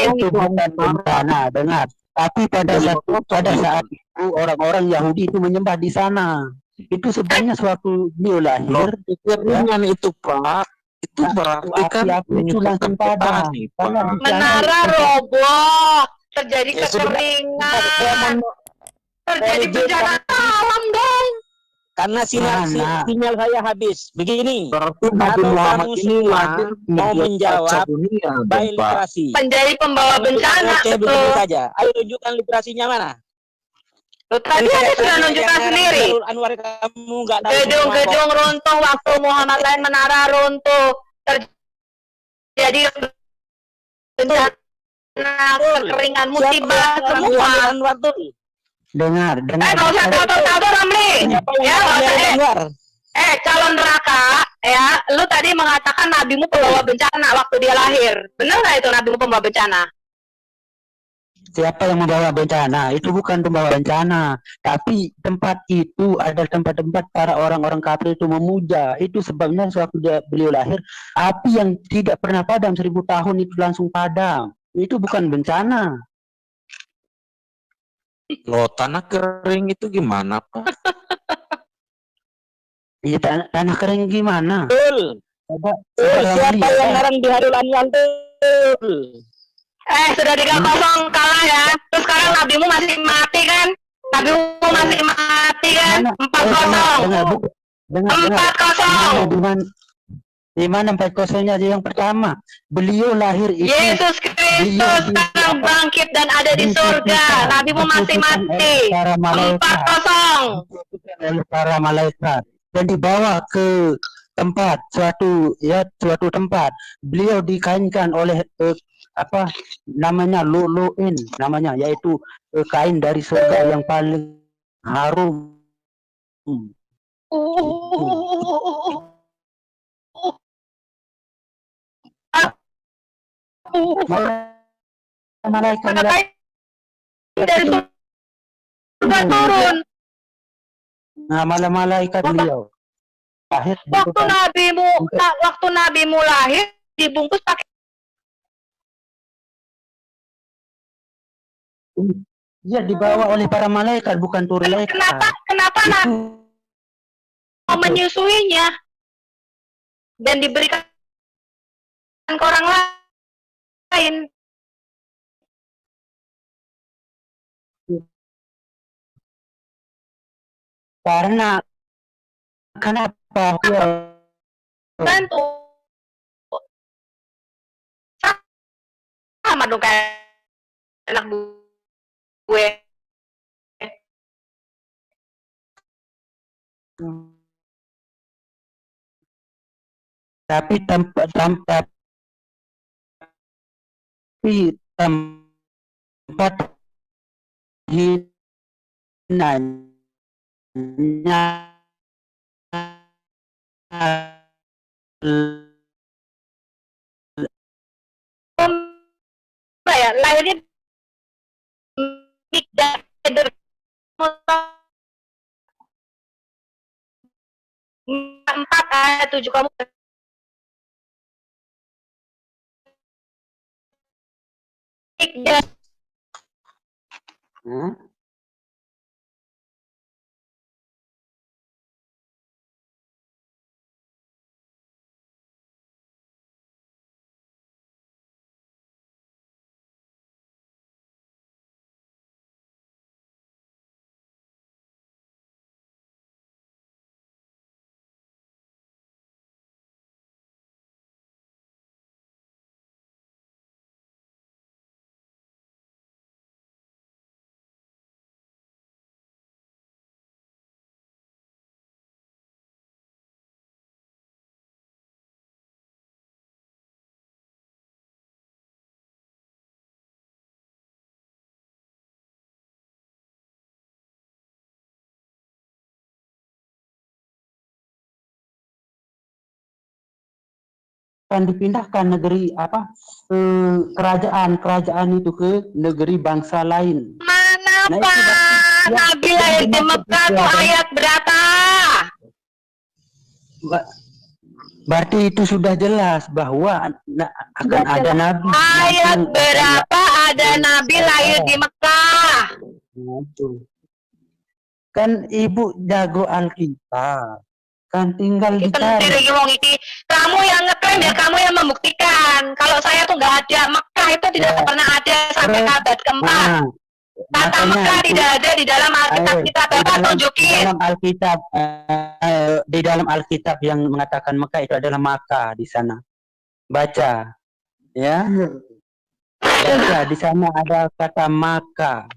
itu bukan bencana, dengar. Tapi pada saat itu orang-orang Yahudi itu menyembah di sana. Itu sebenarnya suatu dia lahir. Kekeringan itu Pak, itu berarti kan langsung padam. Menara roboh, terjadi kekeringan. Terjadi bencana alam dong. Karena sinyal saya habis. Begini, Nabi Muhammad ini mau menjawab baik literasi. Menjadi pembawa bencana. Oke, begitu saja. Ayo tunjukkan literasinya mana? Tadi saya sudah nunjukkan sendiri. Anwar, kamu nggak tahu. Gedung-gedung runtuh waktu Muhammad lain, menara runtuh. Terjadi bencana, kekeringan, musibah semua. Anwar tuh. Dengar. Nggak usah tahu Ramli. Ya, calon neraka, ya, lu tadi mengatakan nabimu pembawa bencana waktu dia lahir. Benar nggak itu nabimu pembawa bencana? Siapa yang membawa bencana? Itu bukan pembawa bencana. Tapi tempat itu adalah tempat-tempat para orang-orang kafir itu memuja. Itu sebabnya sewaktu beliau lahir, api yang tidak pernah padam 1000 tahun itu langsung padam. Itu bukan bencana. Loh, tanah kering itu gimana, Pak? Iya, tanah kering gimana? Betul. Siapa yang ngarang Biharul Anwar? Sudah 3-0 kalah ya. Terus sekarang nabimu masih mati kan? Nabimu masih mati kan? 4-0. 4-0. Di mana 4-0-nya yang pertama? Beliau lahir itu. Yesus Kristus sekarang bangkit dan ada di surga. Nabimu masih mati. 4-0. Para malaikat dan dibawa ke tempat suatu tempat. Beliau dikainkan oleh namanya lu'lu'in, namanya yaitu kain dari surga yang paling harum. Malaikat dari surga turun. Nah, malaikat beliau lahir waktu nabimu lahir dibungkus pakai. Iya, dibawa oleh para malaikat, bukan turun malaikat. Kenapa mau menyusuinya dan diberikan ke orang lain? Karena kenapa? Bantu sama dong kayak anak gue. Tapi tempat hinanya ya lahirnya empat ayat 7 kamu akan dipindahkan negeri kerajaan itu ke negeri bangsa lain. Mana Pak? Nabi lahir di Mekah tuh ayat berapa? Berarti itu sudah jelas bahwa akan ada nabi. Ayat berapa ada nabi lahir di Mekah? Kan ibu jago Alkitab. Kan tinggal dicari. Kamu yang ngeklaim ya, kamu yang membuktikan. Kalau saya tuh nggak ada, Mekah itu tidak pernah ada sampai abad keempat. Kata Mekah tidak ada di dalam Alkitab kita. Bapak tunjukin. Di dalam Alkitab yang mengatakan Mekah itu adalah Makkah di sana. Baca, ya. Baca di sana ada kata Makkah.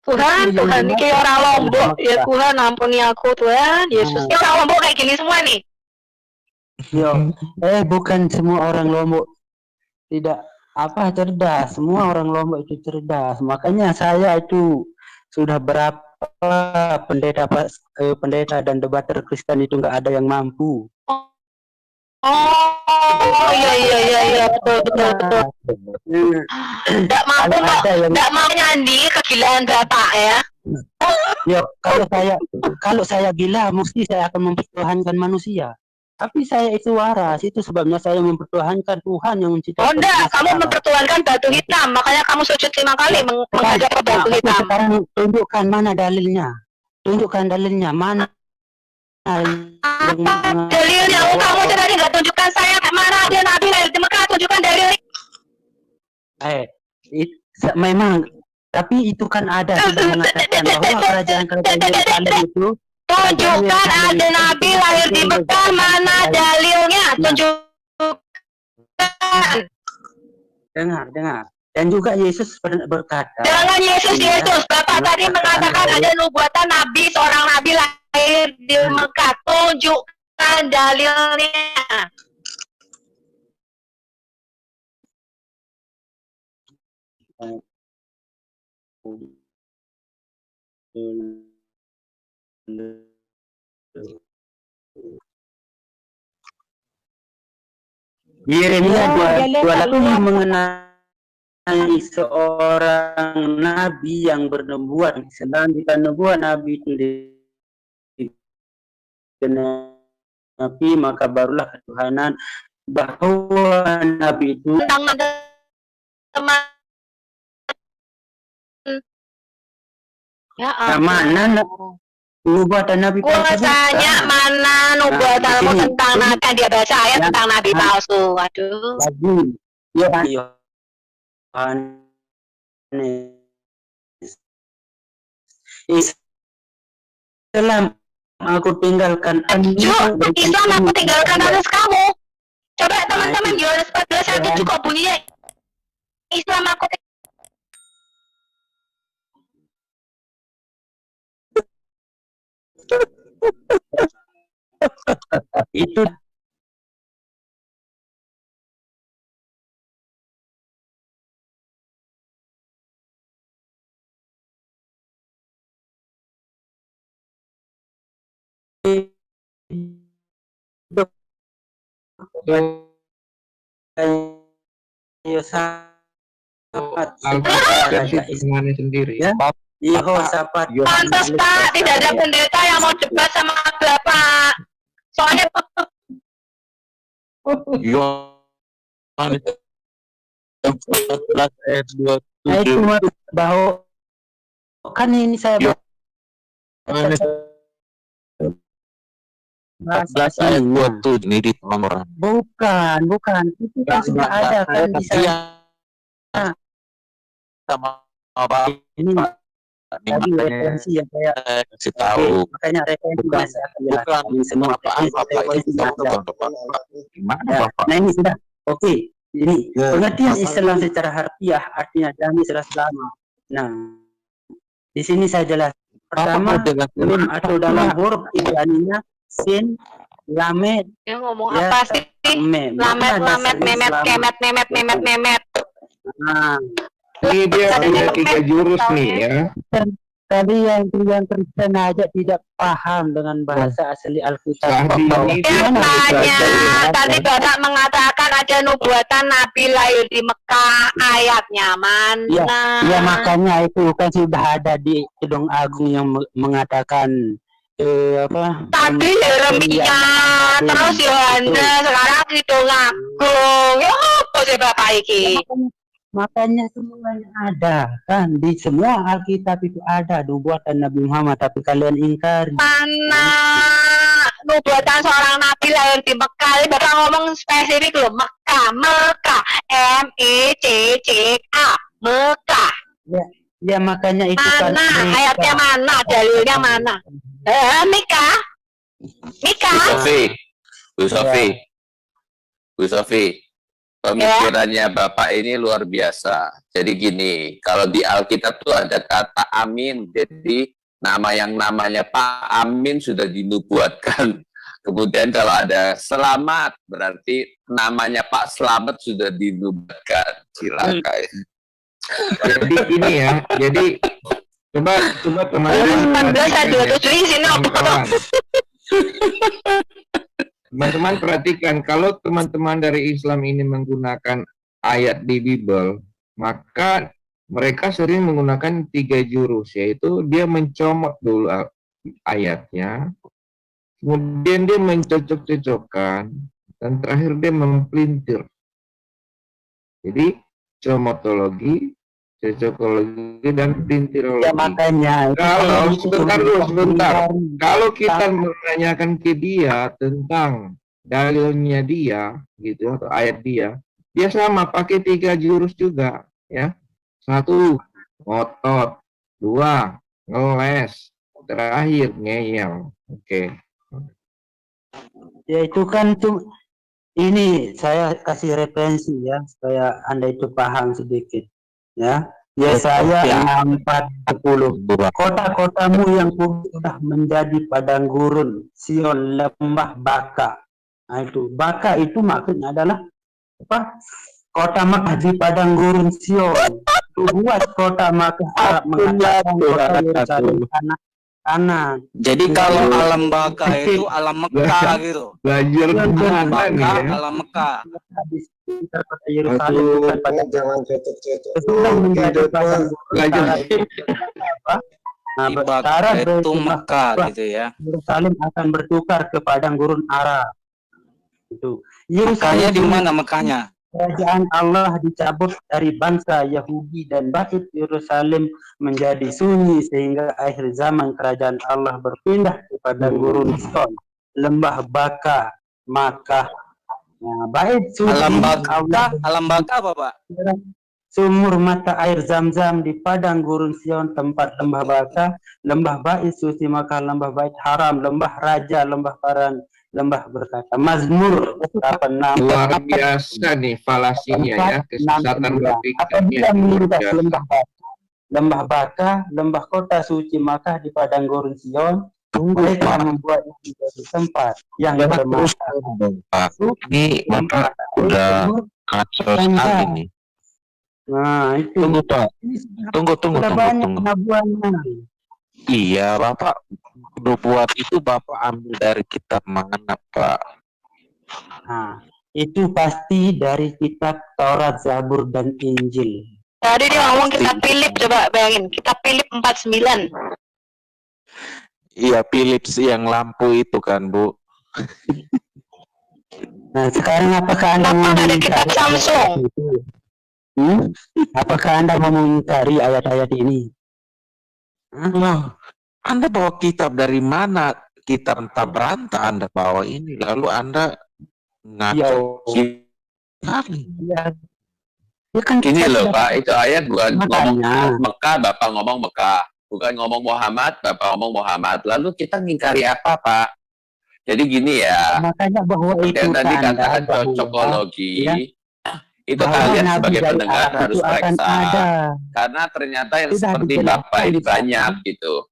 Tuhan, Tuhan, ini kayak orang Lombok. Ya Tuhan, ampuni aku Tuhan. Yesus, ini orang Lombok kayak gini semua nih. Yo, bukan semua orang Lombok tidak cerdas. Semua orang Lombok itu cerdas. Makanya saya itu sudah berapa pendeta dan debater Kristen itu nggak ada yang mampu. Oh iya betul. Tidak mau nyandi kegilaan Bapak ya. Yo, kalau saya gila, mesti saya akan mempertuhankan manusia. Tapi saya itu waras, itu sebabnya saya mempertuhankan Tuhan yang menciptakan. Oh enggak, kamu mempertuhankan batu hitam, makanya kamu sujud 5 kali menghadap ke batu hitam. Sekarang tunjukkan mana dalilnya. Tunjukkan dalilnya mana. Dalilnya, kamu tadi nggak tunjukkan saya mana ada nabi lahir di Mekah, tunjukkan dalilnya. Memang, tapi itu kan ada sudah mengatakan bahwa kerajaan itu. Tunjukkan ada nabi lahir di Mekah, mana dalilnya? Tunjukkan. Dengar. Dan juga Yesus berkata. Jangan Yesus. Bapak tadi mengatakan ada nubuatan nabi, seorang nabi lahir di Mekah. Tunjukkan dalilnya. Yeremia 28 mengenai seorang nabi yang bernubuat. Selanjutnya nubuat nabi itu digenapi, maka barulah ketuhanan bahwa nabi itu mana nubuatan nabi palsu? Tanya mana nubuatanmu tentang nabi? Dia baca ayat tentang nabi palsu. Waduh. Islam aku tinggalkan. Islam aku tinggalkan atas kamu. Coba teman-teman Yohanes 14:1 kok bunyinya Islam aku Itu sendiri. Ya, Yehoshafat. Pantas Pak, tidak ada pendeta yang mau debat sama Bapak. Soalnya Yohanes 14 ayat Nah, itu 27. bahwa kan ini saya Yohanes 14 ayat 27 ini ditolong orang. bukan itu kan sudah ada kan di sana. Sama apa Ini tadi referensi yang saya kasih tahu. makanya referensi Bukan, yang saya akan jelaskan bukan ini semua apa-apa itu referensi yang ada. Bapak. Gimana Ya, Bapak? nah ini sudah oke. Ini Ya, pengertian apa- Islam secara harfiah artinya damai serta selamat. Nah, di sini saya jelas. Pertama, mim atau dalam huruf ibraninya sin, lamed, yang ngomong ya, apa sih? mem. Lamet, Makna lamet, dasar memet, Islam. kemet, memet, memet, memet. Nah, Ini dia ada 3 jurus nih ya. tadi yang Kristen aja tidak paham dengan bahasa asli Alkitab. Tadi Bapak mengatakan ada nubuatan Nabi lahir di Mekah, ayatnya mana? Ya makanya itu kan sudah ada di Kidung Agung yang mengatakan apa? Tadi Yeremia, terus Yohanes, sekarang Kidung Agung. Ya apa sih Bapak iki? Makanya semuanya ada kan di semua Alkitab itu ada nubuatan Nabi Muhammad, tapi kalian ingkari. Mana nubuatan seorang Nabi lahir di Mekah? Ini Bapak ngomong spesifik loh, Mekah, Mekah, MECCA, Mekah. Ya makanya itu mana kan ayatnya mana, dalilnya mana? Mika, Bu Sofi, pemikirannya Bapak ini luar biasa. Jadi gini, kalau di Alkitab tuh ada kata amin, jadi nama yang namanya Pak Amin sudah dinubuatkan. Kemudian kalau ada selamat, berarti namanya Pak Selamat sudah dinubuatkan. Cilaka ya. Jadi gini ya, jadi coba teman-teman teman-teman perhatikan, kalau teman-teman dari Islam ini menggunakan ayat di Bible, maka mereka sering menggunakan 3 jurus, yaitu dia mencomot dulu ayatnya, kemudian dia mencocok-cocokkan, dan terakhir dia mempelintir. Jadi comotologi, cocokologi, dan pelintirologi. Ya makanya Kalau sebentar. Kalau kita menanyakan ke dia tentang dalilnya dia, gitu atau ayat dia sama pakai 3 jurus juga, ya. 1, ngotot. 2, ngeles. Terakhir ngeyel. Oke. Ya itu kan tuh ini saya kasih referensi ya supaya Anda itu paham sedikit ya. Yesaya 40. Kota-kotamu yang sudah menjadi padang gurun, Sion lembah baka. Nah itu baka itu maksudnya adalah apa? Kota Makkah di padang gurun Sion. Buat kota Makkah Arab mengatakan kota Yerusalem anak. Jadi kalau alam baka itu alam Mekah gitu. Belajar baka alam Mekah. Kota Yerusalem jangan cetok-cetok. sudah menjadi padang itu Mekah gitu ya. Yerusalem akan bertukar ke padang gurun Arab. Itu. Mekahnya di mana Mekahnya? Kerajaan Allah dicabut dari bangsa Yahudi dan bait Yerusalem menjadi sunyi sehingga akhir zaman kerajaan Allah berpindah kepada gurun Sion, lembah baka, Makkah. Nah, bait suci alam baka apa Pak? Sumur mata air Zam-Zam di padang gurun Sion, tempat lembah baka, lembah bait suci Makkah, lembah bait haram, lembah raja, lembah paran, lembah berkata. Mazmur 86. Luar biasa nih falasinya ya, kesesatan berpikirnya. Lembah baka, lembah kota suci Makkah di padang gurun Sion, mereka membuat tempat yang bermasalah. Ini Bapak udah kacau sekali nih. Nah, itu. Tunggu Pak. Tunggu. Iya, Bapak nubuat itu Bapak ambil dari kitab mana, Pak? Nah, itu pasti dari kitab Taurat, Zabur, dan Injil. Tadi dia ngomong kitab Philip, coba bayangin. Kitab Philip 49. Iya, Philips yang lampu itu kan, Bu. Nah, sekarang apakah Anda mau kitab Samsung? Apakah Anda mau mencari ayat-ayat ini? Loh, Anda bawa kitab dari mana? Kitab entah berantah Anda bawa ini, lalu Anda ngaco sekali. Ya kan Gini loh Pak, itu ayat bukan ngomong Mekah, Bapak ngomong Mekah. Bukan ngomong Muhammad, Bapak ngomong Muhammad. Lalu kita ngingkari apa, Pak? Jadi gini ya. Makanya bahwa itu tadi katakan cocokologi. Ya, itu kalian sebagai pendengar harus periksa. Karena ternyata yang seperti Bapak ini banyak gitu.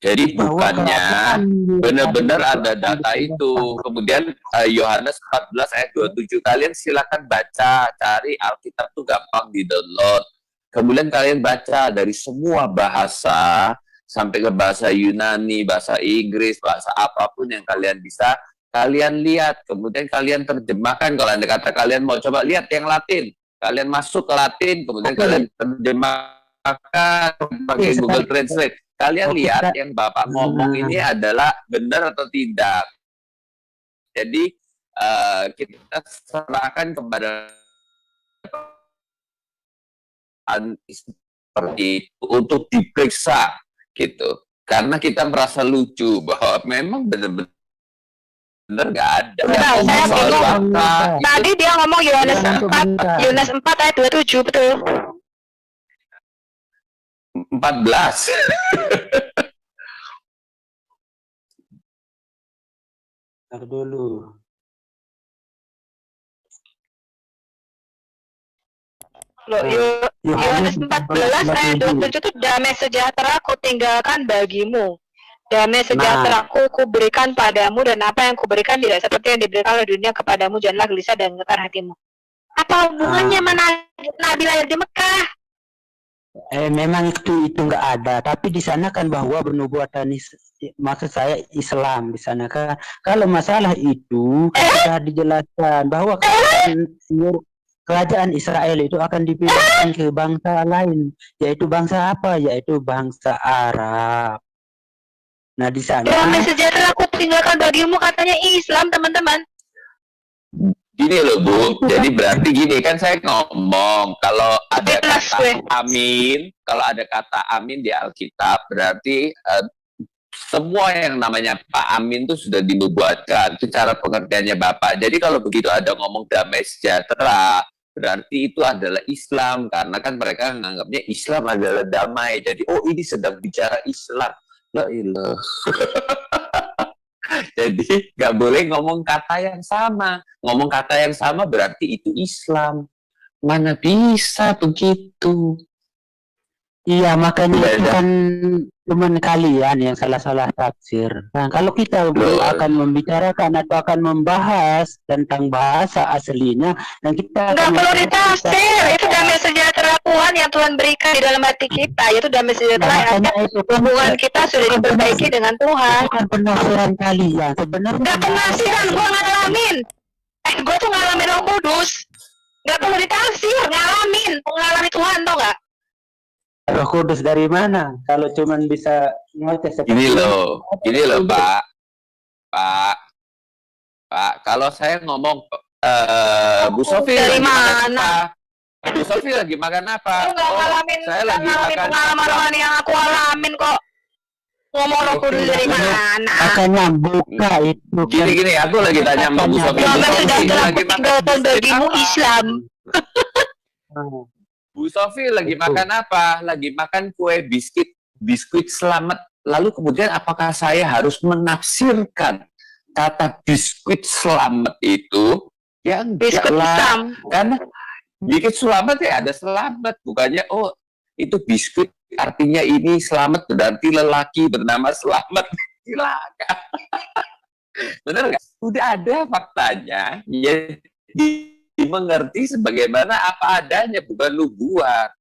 Jadi bukannya benar-benar ada data itu. Kemudian Yohanes 14 ayat 27, kalian silakan baca, cari Alkitab tuh gampang di-download. Kemudian kalian baca dari semua bahasa, sampai ke bahasa Yunani, bahasa Inggris, bahasa apapun yang kalian bisa, kalian lihat. Kemudian kalian terjemahkan. Kalau Anda kata kalian mau coba lihat yang Latin, kalian masuk ke Latin, kemudian kalian terjemahkan pakai Google Translate. Kalian lihat yang Bapak ngomong ini adalah benar atau tidak. Jadi kita serahkan kepada seperti itu untuk diperiksa gitu. Karena kita merasa lucu bahwa memang benar-benar nggak ada. Tadi dia ngomong Yohanes 4 ayat 27, betul. 14. Ntar dulu. Loh, Yohanes 14 ayat 27 itu damai sejahtera ku tinggalkan bagimu. Damai sejahtera ku berikan padamu, dan apa yang kuberikan tidak seperti yang diberikan oleh dunia kepadamu. Janganlah gelisah dan getar hatimu. Apa hubungannya mana Nabi lahir di Mekah? Memang itu nggak ada, tapi di sana kan bahwa bernubuatan, maksud saya Islam di sana kan. Kalau masalah itu sudah dijelaskan bahwa kerajaan Israel itu akan dipindahkan ke bangsa lain, yaitu bangsa apa? Yaitu bangsa Arab. Nah di sana. Damai sejahtera aku tinggalkan bagimu, katanya Islam, teman-teman. Gini loh Bu, jadi berarti gini kan saya ngomong kalau ada kata amin, kalau ada kata amin di Alkitab berarti semua yang namanya Pak Amin itu sudah dinubuatkan. Itu cara pengertiannya Bapak. Jadi kalau begitu ada ngomong damai sejahtera, berarti itu adalah Islam, karena kan mereka menganggapnya Islam adalah damai. Jadi oh ini sedang bicara Islam. La ilah. Jadi nggak boleh ngomong kata yang sama. Ngomong kata yang sama berarti itu Islam. Mana bisa begitu? Iya, makanya itu kan cuman kalian yang salah-salah tafsir. Nah, kalau kita akan membicarakan atau akan membahas tentang bahasa aslinya, dan kita nggak perlu ditafsir. Itu damai sejahtera Tuhan yang Tuhan berikan di dalam hati kita. Itu damai sejahtera. Hubungan kita sudah diperbaiki dengan Tuhan. Bukan penafsiran kalian. Sebenarnya nggak penafsiran, gue ngalamin. Gue tuh ngalamin Roh Kudus. Nggak perlu ditafsir, mengalami Tuhan, tau nggak? Roh Kudus dari mana? Kalau cuman bisa ngetes Ini loh Pak, kalau saya ngomong Bu Sofi dari mana? Bu Sofi lagi makan apa? Saya lagi makan pengalaman rohani yang aku alamin kok. Ngomong Roh Kudus dari mana? Makanya buka itu. Gini, aku lagi tanya sama Bu Sofi. Lagi makan bagimu Islam. Bu Sofi lagi makan apa? Lagi makan kue biskuit selamat. Lalu kemudian apakah saya harus menafsirkan kata biskuit selamat itu? Ya enggak lah. Karena biskuit selamat ya ada selamat. Bukannya oh itu biskuit artinya ini selamat berarti lelaki bernama Selamat. Cilaka. Benar nggak? Udah ada faktanya. Ya, dimengerti sebagaimana apa adanya, bukan lu buat.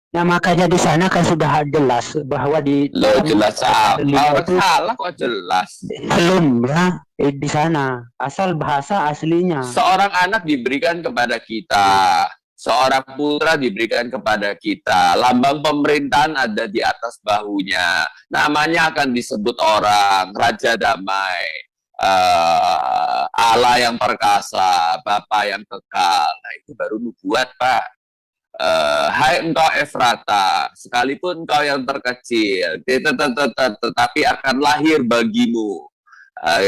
Nah makanya di sana kan sudah jelas bahwa di jelas apa? Salah kok jelas. Belum ya di sana asal bahasa aslinya. Seorang anak diberikan kepada kita, seorang putra diberikan kepada kita. Lambang pemerintahan ada di atas bahunya. Namanya akan disebut orang Raja Damai, Allah yang perkasa, Bapa yang kekal. Nah itu baru nubuat, Pak. Hai engkau Efrata, sekalipun engkau yang terkecil, tetapi akan lahir bagimu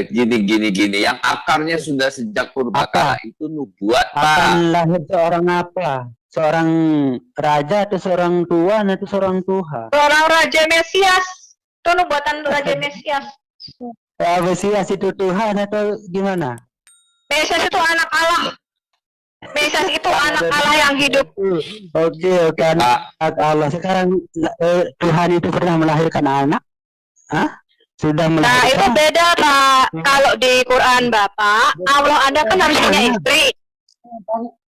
gini. Yang akarnya sudah sejak purbakala itu nubuat, Pak. Akan lahir seorang apa? Seorang raja atau seorang tuan atau seorang Tuhan? Seorang Raja Mesias. Itu nubuatan Raja Mesias. Mesias itu Tuhan atau gimana? Mesias itu anak Allah. Mesias itu anak Allah yang hidup. Oke, anak Allah. Sekarang Tuhan itu pernah melahirkan anak? Hah? Sudah melahirkan? Nah, itu beda, Pak. Kalau di Quran, Bapak, Allah Anda kan harus punya istri.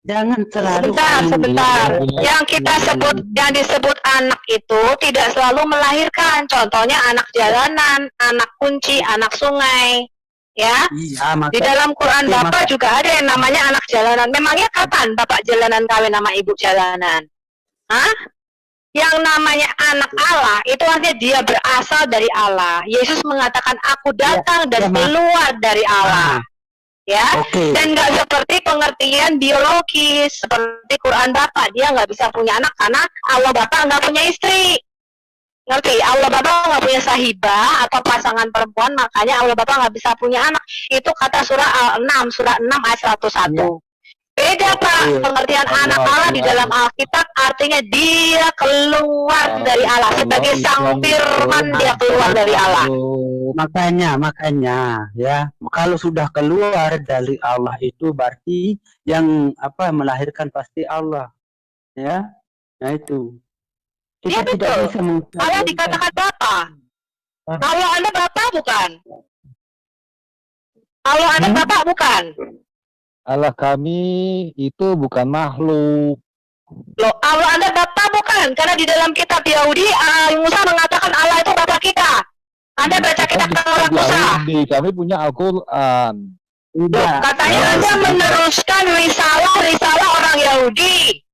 Jangan selalu. Sebentar. Yang kita sebut, yang disebut anak itu tidak selalu melahirkan. Contohnya anak jalanan, anak kunci, anak sungai. Ya, iya, di dalam Quran Bapak juga ada yang namanya anak jalanan. Memangnya kapan Bapak jalanan kawin sama ibu jalanan? Hah? Yang namanya anak Allah itu artinya dia berasal dari Allah. Yesus mengatakan aku datang dan keluar dari Allah. Ya, dan nggak seperti pengertian biologis seperti Quran Bapak, dia nggak bisa punya anak karena Allah Bapak nggak punya istri. Ngerti? Allah Bapak nggak punya sahibah atau pasangan perempuan, makanya Allah Bapak nggak bisa punya anak. Itu kata surah Al-6, surah 6 ayat 101. Beda, Pak. Pengertian anak Allah di dalam Alkitab artinya dia keluar dari Allah. Sebagai sang firman dia keluar dari Allah. Makanya ya, kalau sudah keluar dari Allah itu berarti yang melahirkan pasti Allah. Ya. Nah itu. Iya betul. Allah dikatakan Bapa. Kalau Anda Bapa bukan? Kalau Anda Bapa bukan? Allah kami itu bukan makhluk. Loh, Allah Anda Bapa bukan? Karena di dalam kitab Yahudi, Musa mengatakan Allah itu Bapa kita. Anda baca kitab Taurat Musa. Kami punya Al-Quran. Katanya Anda meneruskan risalah orang Yahudi.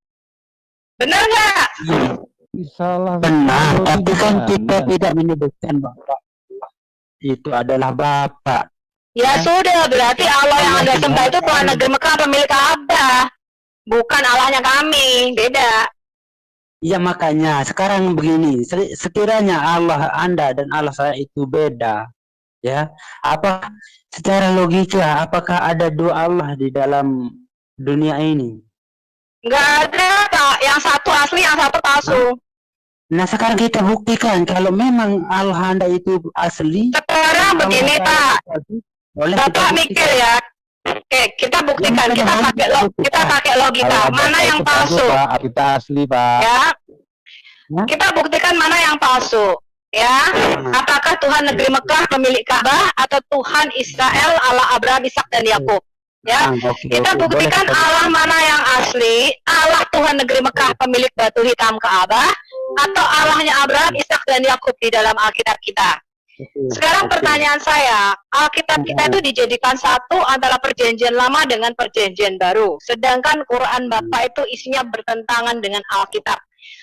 Benar nggak? Salah. Benar, tapi kan kita tidak menyebutkan Bapak. Itu adalah Bapak. Ya sudah, berarti Allah yang Anda sembah itu Tuhan Negeri Mekah pemilik Ka'bah. Bukan Allahnya kami, beda. Ya makanya, sekarang begini, sekiranya Allah Anda dan Allah saya itu beda, ya, apa secara logika, apakah ada dua Allah di dalam dunia ini? Nggak ada, Pak. Yang satu asli, yang satu palsu. Nah sekarang kita buktikan kalau memang Allah Anda itu asli. Sekarang begini Pak, Bapak mikir ya. Oke, kita buktikan, kita pakai logika. Mana yang palsu? Kita asli Pak. Ya. Kita buktikan mana yang palsu. Ya. Apakah Tuhan Negeri Mekah pemilik Ka'bah atau Tuhan Israel Allah Abraham, Ishak dan Yakub? Ya, kita buktikan Allah mana yang asli, Allah Tuhan Negeri Mekah pemilik batu hitam Ka'bah atau Allahnya Abraham, Ishak dan Yakub di dalam Alkitab kita. Sekarang pertanyaan saya, Alkitab kita itu dijadikan satu antara perjanjian lama dengan perjanjian baru, sedangkan Quran Bapak itu isinya bertentangan dengan Alkitab.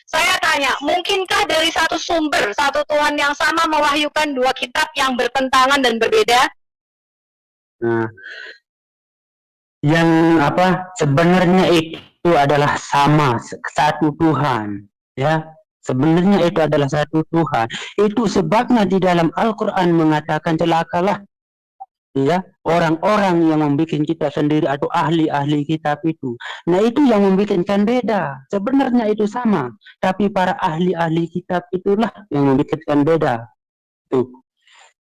Saya tanya, mungkinkah dari satu sumber, satu Tuhan yang sama mewahyukan dua kitab yang bertentangan dan berbeda? Nah, yang sebenarnya itu adalah sama, satu Tuhan, ya. Sebenarnya itu adalah satu Tuhan. Itu sebabnya di dalam Al-Quran mengatakan celakalah, ya, orang-orang yang membuat kita sendiri atau ahli-ahli kitab itu. Nah itu yang membuatkan beda. Sebenarnya itu sama, tapi para ahli-ahli kitab itulah yang membuatkan beda. Tuh.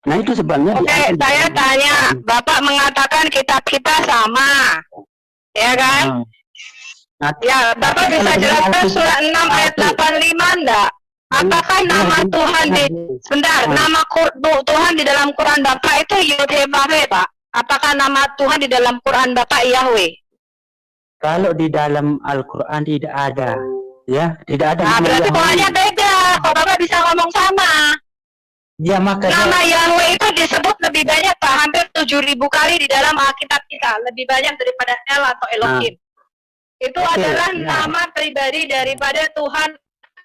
Nah itu sebabnya. Oke, saya tanya, Bapak mengatakan kitab kita sama, ya kan? Ya, Bapak bisa jelaskan surah 6 ayat 85 enggak? Apakah nama Tuhan nama Tuhan di dalam Quran Bapak itu Yud-Heh-Vah-Heh, Pak? Apakah nama Tuhan di dalam Quran Bapak Yahweh? Kalau di dalam Al-Quran tidak ada, ya, tidak ada. Nah, berarti Tuhannya beda. Kok Bapak bisa ngomong sama? Ya, makanya nama Yahweh itu disebut lebih banyak, Pak, hampir 7.000 kali di dalam Alkitab kita, lebih banyak daripada El atau Elohim. Itu adalah nama pribadi daripada Tuhan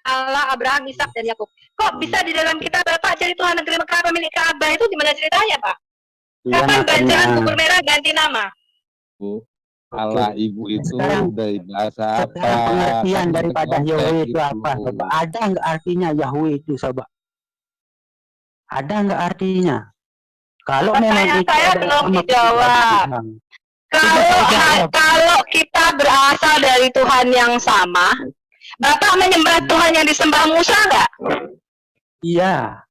Allah Abraham, Ishak, dan Yakub. Kok bisa di dalam kita Bapak jadi Tuhan negeri Mekah pemilik Ka'bah, itu gimana ceritanya, Pak? Kapan Banjaran Kubur Merah ganti nama? Allah Ibu itu dari bahasa apa? Pengertian daripada Yahweh itu apa? Coba. Ada nggak artinya Yahweh itu, coba? Ada nggak artinya? Kalau memang saya belum dijawab. Kalau kita berasal dari Tuhan yang sama, Bapak menyembah Tuhan yang disembah Musa nggak? Iya.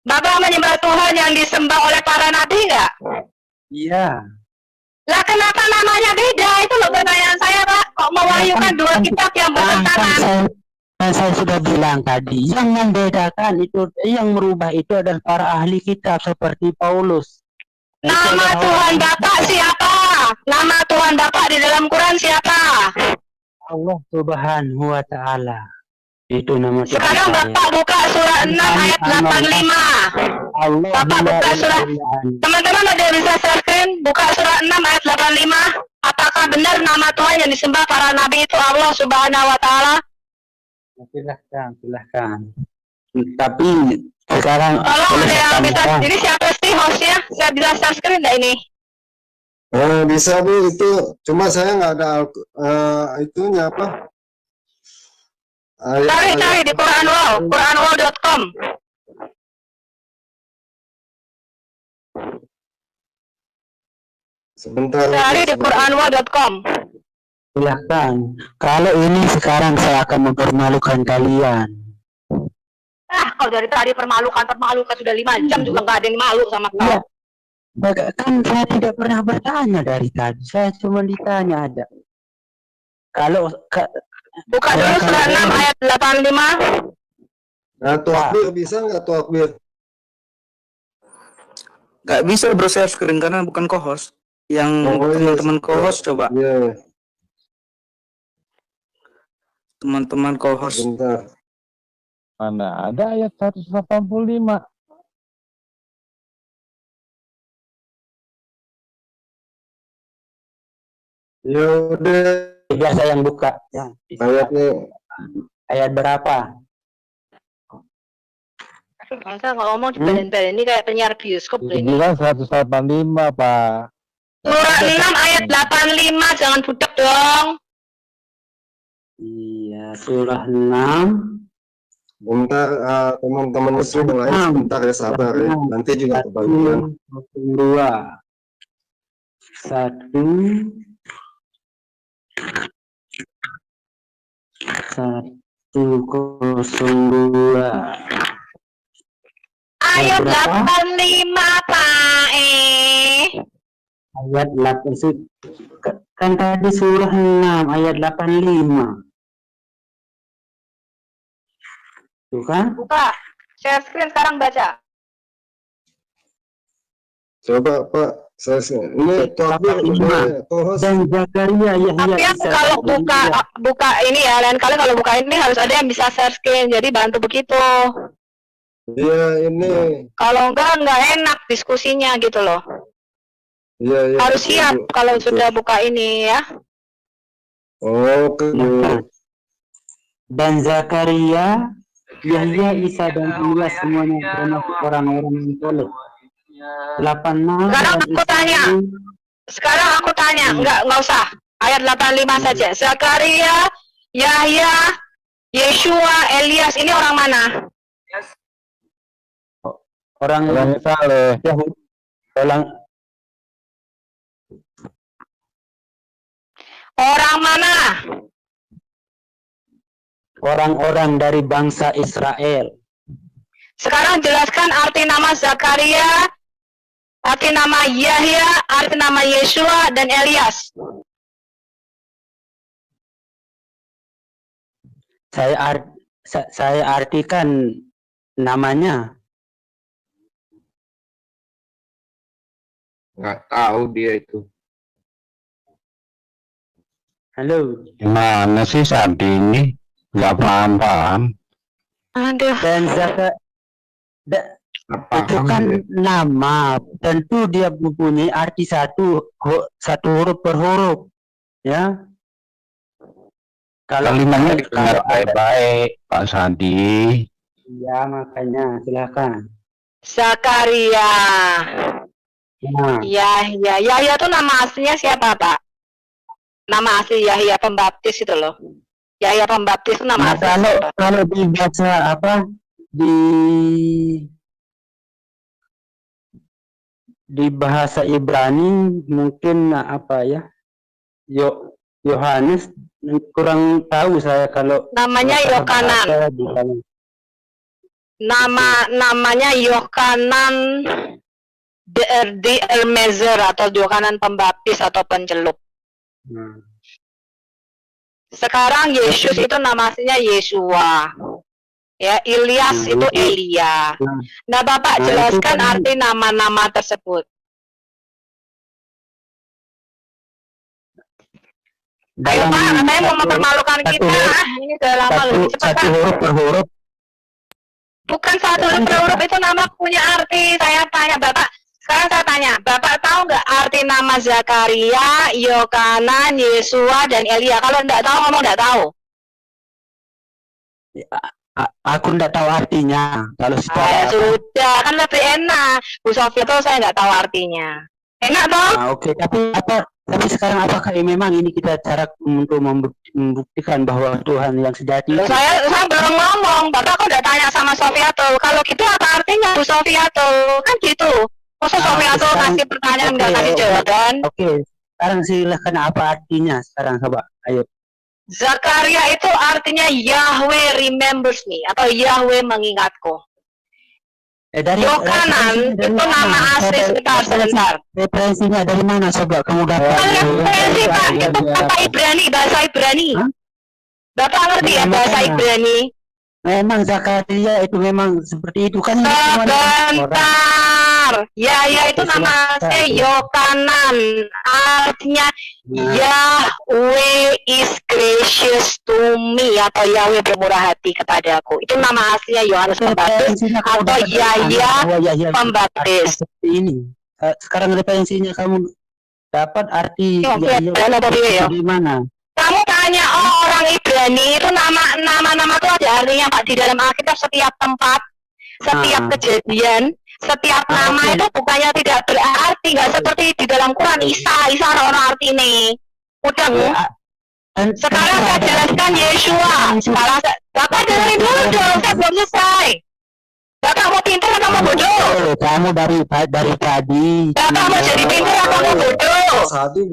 Bapak menyembah Tuhan yang disembah oleh para nabi nggak? Iya. Lah kenapa namanya beda? Itu loh pertanyaan saya, Pak. Kok mewahyukan dua kitab yang bertentangan? Saya sudah bilang tadi, yang membedakan itu, yang merubah itu adalah para ahli kitab seperti Paulus. Nama Tuhan Bapak siapa? Nama Tuhan Bapak di dalam Quran siapa? Allah Subhanahu wa Ta'ala. Itu nama Tuhan. Sekarang Bapak buka surah 6 ayat 85. Bapak buka surah. Teman-teman ada bisa share screen, buka surah 6 ayat 85. Apakah benar nama Tuhan yang disembah para nabi itu Allah Subhanahu wa Ta'ala? Silahkan. Tapi sekarang kalau ada yang bisa sendiri, siapa sih hostnya? Saya bisa share screen nggak ini? Bisa Bu, itu cuma saya nggak ada itunya apa? Cari di quranwall.com. Sebentar. Cari di quranwall.com. Silahkan. Kalau ini sekarang saya akan mempermalukan kalian. Kalau dari tadi permalukan sudah 5 jam juga nggak ada yang malu sama kau. Iya. Kan saya tidak pernah bertanya dari tadi. Saya cuma ditanya ada. Kalau buka dulu surah 6 ayat 85. Nah, Tuakbir bisa nggak Tuakbir? Nggak bisa bro, share screen karena bukan co-host. Yang teman-teman co-host coba. Iya. Teman-teman co-host. Bentar. Mana ada ayat 185. Ya udah. Biasa yang buka. Ya. Ayatnya. Ayat berapa? Masa nggak ngomong di belen-belen ini kayak penyiar bioskop ini. Bilang 185 Pak. Surah 6 ayat 85, jangan budak dong. Iya, surah 6. Bentar, teman-teman muslim lain sebentar ya, sabar ya. Nanti juga kebagian. 2 1 102. Ayat 85 Pak. Ayat 8 kan tadi surah 6 ayat 85. Tuh kan? Buka. Share screen sekarang baca. Coba Pak, ini Tuakbir dan Zakaria Tapi kalau buka ini ya, lain kali kalau buka ini harus ada yang bisa share screen, jadi bantu begitu. Iya ini. Kalau enggak enak diskusinya gitu loh. Iya. Harus siap kalau sudah buka ini ya. Oke. Dan Zakaria, Yahya, Isa dan Ilyas semuanya termasuk orang-orang yang soleh. 86. Sekarang aku tanya, enggak usah. Ayat 85 saja. Zakaria, Yahya, Yeshua, Elias, ini orang mana? Orang saleh. Orang mana? Orang-orang dari bangsa Israel. Sekarang jelaskan arti nama Zakaria, arti nama Yahya, arti nama Yeshua dan Elias. saya artikan namanya. Nggak tahu dia itu. Halo. Gimana sih saat ini? Nggak paham-paham. Aduh. Dan itu kan nama, tentu dia mempunyai arti satu huruf per huruf, ya. Kalau kalimatnya dengar baik-baik, Pak Sandi. Ya, makanya silakan. Zakaria. Nah. Yahya. Yahya itu nama aslinya siapa, Pak? Nama asli Yahya Pembaptis itu loh. Yahya Pembaptis itu nama asli. Kalau dibaca apa di bahasa Ibrani mungkin apa ya? Yohanes, kurang tahu saya kalau namanya Yohanan. Namanya Yohanan the Ermezer atau Yohanan Pembaptis atau pencelup. Sekarang Yesus itu nama aslinya Yesua. Ya, Ilyas itu Elia. Nah, Bapak jelaskan arti nama-nama tersebut. Ayo Pak, katanya mau mempermalukan kita. Ini sudah lama loh. Satu huruf per huruf. Bukan satu huruf per huruf, itu nama punya arti. Saya tanya Bapak. Sekarang saya tanya, Bapak tahu nggak arti nama Zakaria, Yohanan, Yesua, dan Elia? Kalau nggak tahu, ngomong nggak tahu. Aku nggak tahu artinya. Kalau sudah, kan lebih enak. Bu Sofia tuh saya nggak tahu artinya. Enak toh? Oke, tapi sekarang apakah memang ini kita cara untuk membuktikan bahwa Tuhan yang sejati? Saya belum ngomong. Bapak kok udah tanya sama Sofia tuh. Kalau gitu apa artinya Bu Sofia tuh? Kan gitu. Masa Sofia tuh kasih pertanyaan nggak kasih jawaban? Oke, sekarang silahkan apa artinya sekarang coba. Ayo. Zakaria itu artinya Yahweh remembers me atau Yahweh mengingatku. Yohanan itu nama asli sebentar. Referensinya dari mana coba kamu dapat? Referensi Pak, itu kata Ibrani, bahasa Ibrani. Bapak ngerti ya bahasa Ibrani? Memang Zakaria itu memang seperti itu kan. Sebentar. Ya itu nama saya Yohanan. Artinya Yahweh is gracious to me atau Yahweh bermurah hati kepadaku. Itu nama aslinya Yohanes Pembaptis atau Yahya Pembaptis. Ini sekarang referensinya kamu dapat arti dari mana? Kamu tanya orang Ibrani itu nama-nama itu ada artinya Pak di dalam Alkitab. Setiap tempat, setiap kejadian, setiap nama itu bukannya tidak berarti, nggak seperti di dalam Quran Isa orang arti ini. Udah sekarang saya jelaskan Yesua. Sekarang Bapak dengerin dulu dong, saya belum selesai. Bapak mau pintar atau mau bodoh? Kamu dari tadi. Bapak mau jadi pintar atau mau bodoh? Mas Hadi,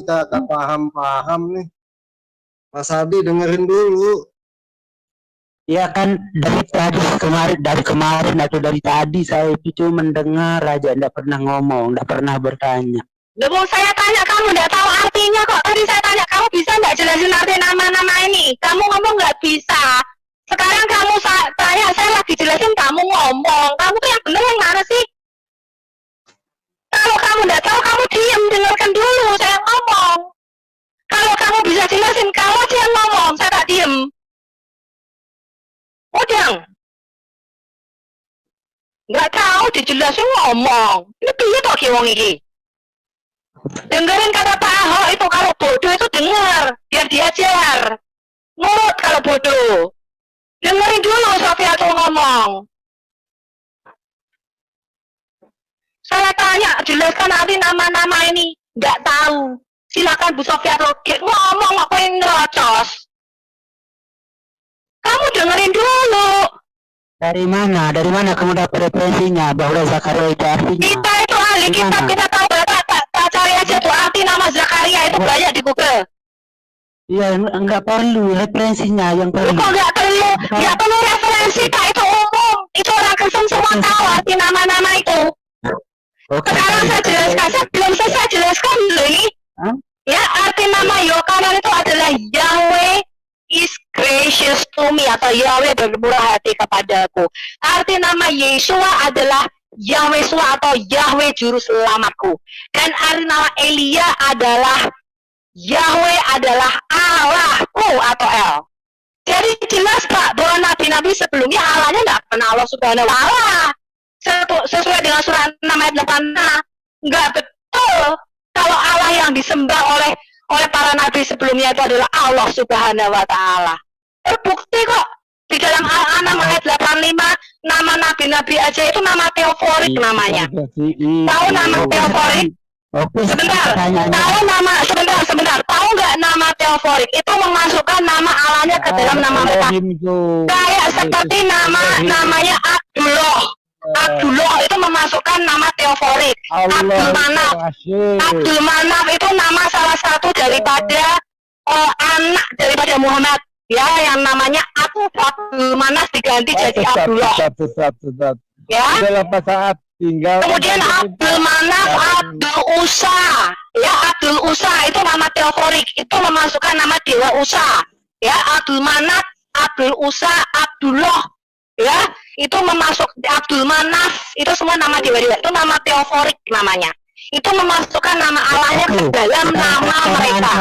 tak paham nih. Mas Hadi dengerin dulu. Ya kan dari kemarin atau dari tadi saya itu cuma mendengar aja, enggak pernah ngomong, enggak pernah bertanya. Loh, saya tanya kamu enggak tahu artinya kok. Tadi saya tanya kamu bisa enggak jelasin arti nama-nama ini? Kamu ngomong enggak bisa. Sekarang kamu tanya, saya lagi jelasin kamu ngomong. Kamu tuh yang benar yang mana sih? Kalau kamu enggak tahu, kamu diam, dengarkan dulu saya ngomong. Kalau kamu bisa jelasin, kamu aja yang ngomong, saya tak diem. Udah. Nggak tahu dijelasin ngomong. Ini piye toh ki wong iki? Dengerin kata Pak Ahok itu, kalau bodoh itu dengar, biar diajar. Nurut kalau bodoh. Dengerin dulu Sofia tuh ngomong. Saya tanya, jelaskan arti nama-nama ini. Nggak tahu. Silakan Bu Sofia tuh ngomong, aku yang nerocos. Kamu dengerin dulu. Dari mana kamu dapat referensinya bahwa Zakaria itu artinya? Kita itu ahli kitab, kita tahu. Tak cari aja tuh arti nama Zakaria itu banyak di Google. Iya, enggak perlu referensinya, yang perlu. Kok enggak perlu referensi Pak, itu umum. Itu orang Kristen semua tahu arti nama-nama itu. Sekarang saya jelaskan, saya belum selesai jelaskan dulu ini. Ya, arti nama Yohanan itu adalah Yahweh is gracious to bumi atau Yahweh bermurah hati kepadaku. Arti nama Yeshua adalah Yahweh Shua atau Yahweh Juru Selamatku. Dan arti nama Elia adalah Yahweh adalah Allahku atau El. Jadi jelas Pak bahwa nabi-nabi sebelumnya Allahnya nggak pernah Allah Subhanahu wa Ta'ala. Sesuai dengan surat 6 ayat 8, nggak betul kalau Allah yang disembah oleh para nabi sebelumnya itu adalah Allah Subhanahu wa Ta'ala. Terbukti kok di dalam Al-An'am ayat 85 nama nabi-nabi aja itu nama teoforik namanya. Tahu nama teoforik? Sebentar. Tahu nggak nama teoforik itu memasukkan nama Allahnya ke dalam nama mereka. Kayak seperti namanya Abdullah. Abdullah itu memasukkan nama teoforik. Abdul Manaf itu nama salah satu daripada anak daripada Muhammad. Ya, yang namanya Abdul Manaf diganti jadi Abdullah. Ya. Kemudian Abdul Manaf, Abdul Usa. Ya, Abdul Usa itu nama teoforik. Itu memasukkan nama dewa Usa. Ya, Abdul Manaf, Abdul Usa, Abdullah. Ya, itu memasuk Abdul Manaf. Itu semua nama dewa-dewa. Itu nama teoforik namanya. Itu memasukkan nama Allahnya ke dalam nama mereka.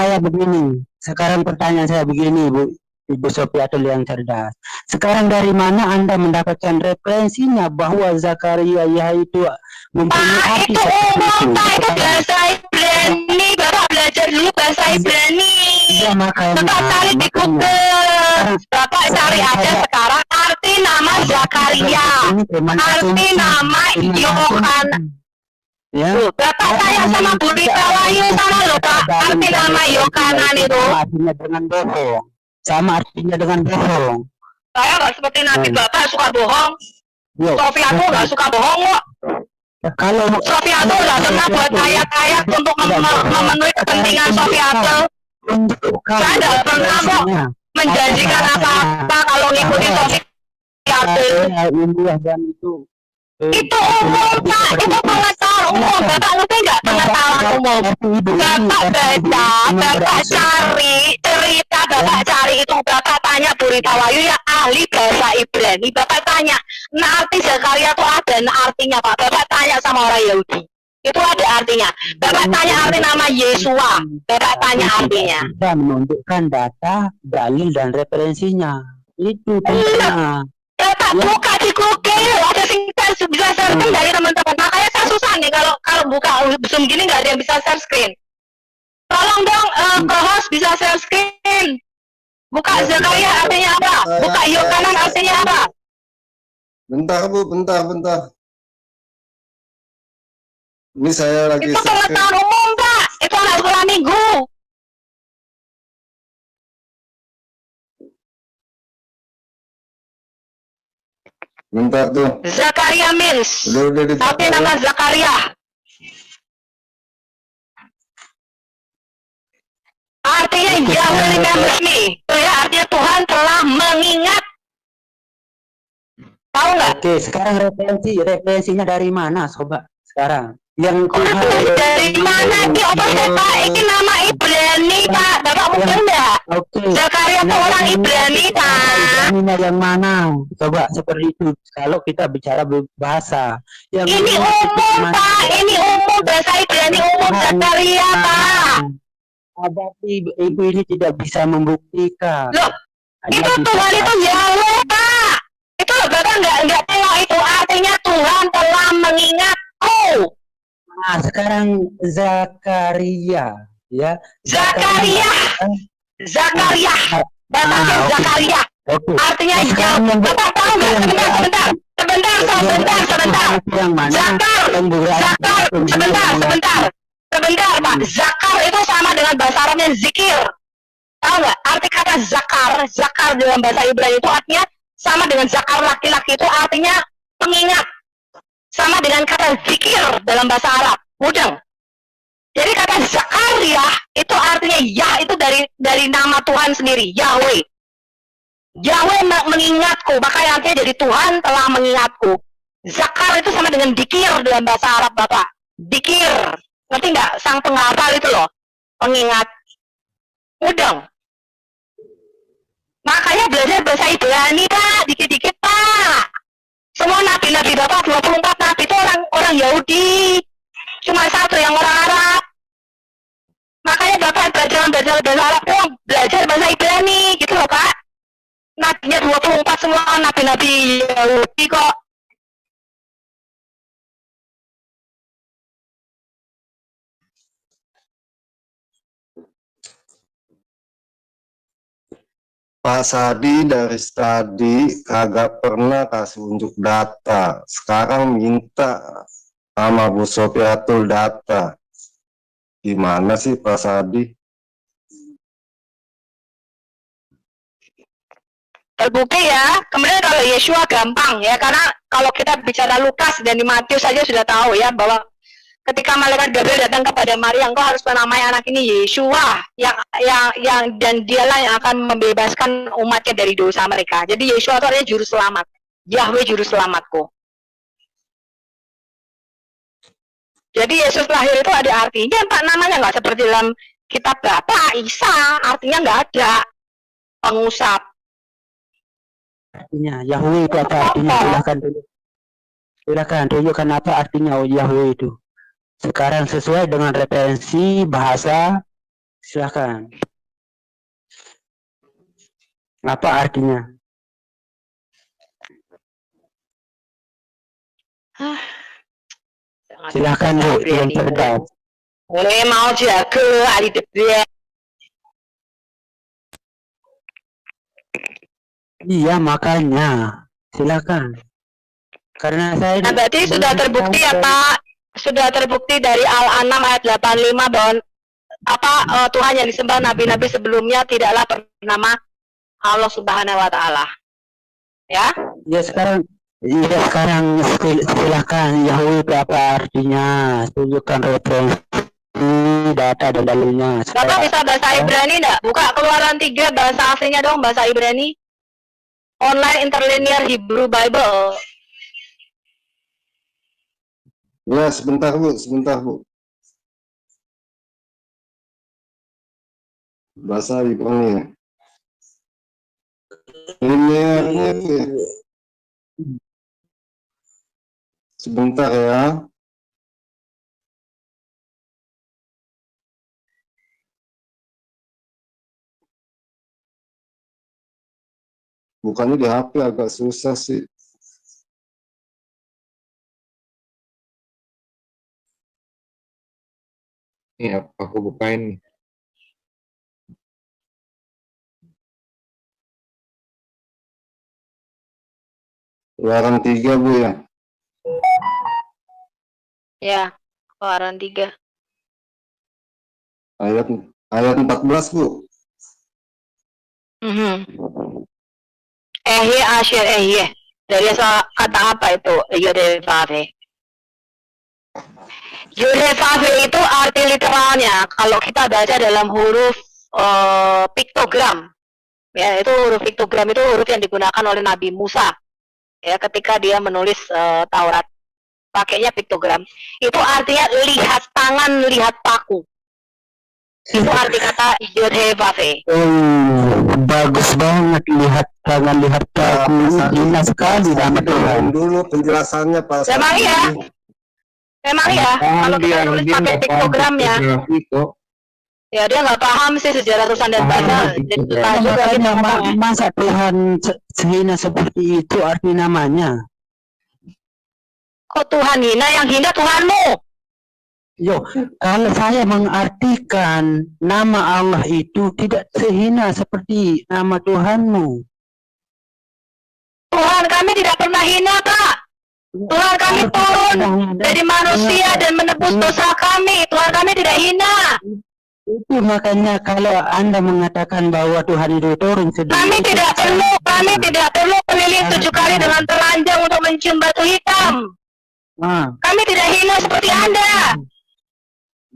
Sekarang pertanyaan saya begini, Ibu Sofiatul yang cerdas. Sekarang dari mana Anda mendapatkan referensinya bahwa Zakaria itu mempunyai arti seperti itu? Itu bahasa Ibrani. Bapak belajar dulu bahasa Ibrani. Ya, makanya. Bapak cari di Google. Bapak cari aja sekarang arti nama Zakaria. Arti nama Yohanan. Ya. Bapak tanya sama Bu Rita Wahyu sana loh Pak. Arti nama Yohanan itu. Artinya dengan bohong. Sama artinya dengan bohong. Saya nggak seperti Nabi Bapak suka bohong. Sofiatul nggak suka bohong kok. Kalau Sofiatul nggak pernah buat ayat-ayat untuk memenuhi kepentingan Sofiatul. Saya nggak pernah kok menjanjikan apa-apa kalau ngikuti Sofiatul. Itu umum Pak, itu pengetahuan umum. Bapak ngerti nggak pengetahuan umum? Bapak cari cerita, Bapak cari itu, Bapak tanya Bu Rita Wahyu yang ahli bahasa Ibrani. Bapak tanya, arti Zakaria itu ada artinya Pak. Bapak tanya sama orang Yahudi, itu ada artinya. Bapak tanya arti nama Yeshua, Bapak tanya artinya. Kita menunjukkan data, dalil dan referensinya. Itu tentunya. Bapak buka di Google, ada singkat bisa share screen dari teman-teman. Makanya saya susah nih kalau buka Zoom gini nggak ada yang bisa share screen. Tolong dong co-host bisa share screen. Buka Zakaria artinya apa? Buka Yohanan artinya apa? Bentar Bu, bentar. Ini saya lagi itu pengetahuan umum Pak. Itu anak sekolah minggu. Bentar tuh. Zakaria means. Tapi nama Zakaria. Artinya Yahweh remembers me. Itu ya artinya Tuhan telah mengingat. Tahu nggak? Oke, sekarang referensinya dari mana, Sobat? Sekarang yang Tuhan dari mana sih Pak? Ini nama Ibrani Pak. Bapak mungkin enggak? Oke. Zakaria itu orang Ibrani Pak. Ibraninya yang mana? Coba seperti itu. Kalau kita bicara bahasa yang ini umum Pak. Ini umum bahasa Ibrani umum Zakaria Pak. Tapi ibu ini tidak bisa membuktikan. Loh, itu Tuhan itu Yahweh Pak. Itu Bapak nggak tengok itu artinya Tuhan telah mengingatku. Nah, sekarang Zakaria, ya. Zakaria. Bapaknya Zakaria. Artinya Yahweh. Bapak tahu nggak? Sebentar. Sebentar Pak. Zakar itu sama dengan bahasa Arabnya zikir. Tahu nggak? Arti kata zakar dalam bahasa Ibrani itu artinya sama dengan zakar laki-laki itu artinya pengingat. Sama dengan kata zikir dalam bahasa Arab. Mudeng. Jadi kata Zakaria itu artinya ya itu dari nama Tuhan sendiri, Yahweh. Yahweh mengingatku, makanya artinya jadi Tuhan telah mengingatku. Zakar itu sama dengan dikir dalam bahasa Arab Bapak. Dikir. Ngerti nggak? Sang penghafal itu loh. Pengingat. Mudeng. Makanya Makanya belajar bahasa Ibrani, Pak, dikit-dikit, Pak. Semua nabi-nabi Bapak 24 nabi itu orang Yahudi. Cuma satu yang orang Arab. Makanya Bapak belajar bahasa Arab pun belajar bahasa Ibrani gitu loh, Pak. Nabinya 24 semua nabi-nabi Yahudi kok. Pak Sadi dari tadi kagak pernah kasih unjuk data. Sekarang minta sama Bu Sofiatul data. Gimana sih Pak Sadi? Terbukti ya. Kemudian kalau Yeshua gampang ya, karena kalau kita bicara Lukas dan di Matius saja sudah tahu ya bahwa ketika malaikat Gabriel datang kepada Maria, engkau harus menamai anak ini Yeshua, yang dan dialah yang akan membebaskan umatnya dari dosa mereka. Jadi Yeshua itu artinya juru selamat. Yahweh juru selamatku. Jadi Yesus lahir itu ada artinya, Pak, namanya nggak seperti dalam kitab Bapak Isa, artinya nggak ada pengusap. Artinya Yahweh itu apa artinya? Silakan tunjukkan apa artinya Yahweh itu. Sekarang sesuai dengan referensi bahasa, silakan. Apa artinya? Silakan Bu, yang cerdas. Boleh mau jaga ali debat. Iya makanya, silakan. Karena saya. Nah, berarti sudah terbukti ya Pak? Sudah terbukti dari Al-An'am ayat 85 bahwa Tuhan yang disembah nabi-nabi sebelumnya tidaklah bernama Allah Subhanahu wa taala. Ya? Ya sekarang silakan Yahweh itu apa artinya? Tunjukkan referensi data dan dalilnya. Bapak bisa bahasa Ibrani enggak? Buka Keluaran 3 bahasa aslinya dong, bahasa Ibrani. Online Interlinear Hebrew Bible. Ya, sebentar Bu. Bahasa Ibrani. Linearnya ya. Sebentar ya. Bukannya di HP agak susah sih. Ini aku bukain nih. Keluaran 3 Bu ya. Ya, Keluaran 3. Ayat 14 Bu. Asyir dari kata apa itu? Yodefave. Yodefave itu arti literalnya kalau kita baca dalam huruf piktogram. Ya, itu huruf piktogram itu huruf yang digunakan oleh Nabi Musa. Ya, ketika dia menulis Taurat. Pakainya piktogram. Itu artinya lihat tangan, lihat paku. Itu arti kata Yodefave. Bagus banget, lihat tangan, lihat paku. Indah sekali nama Tuhan. Dulu penjelasannya Pak. Memang ya, kalau kita nulis pakai piktogram ya. Ya dia nggak paham sih sejarah tulisan dan bahasa. Masa Tuhan sehina seperti itu arti namanya? Kok Tuhan hina? Yang hina Tuhanmu. Yo, kalau saya mengartikan nama Allah itu tidak sehina seperti nama Tuhanmu. Tuhan kami tidak pernah hina, Pak. Tuhan kami turun dari manusia dan menebus dosa kami. Tuhan kami tidak hina. Itu makanya kalau Anda mengatakan bahwa Tuhan itu turun sedih. Kami tidak perlu keliling 7 kali dengan telanjang untuk mencium batu hitam. Kami tidak hina seperti Anda.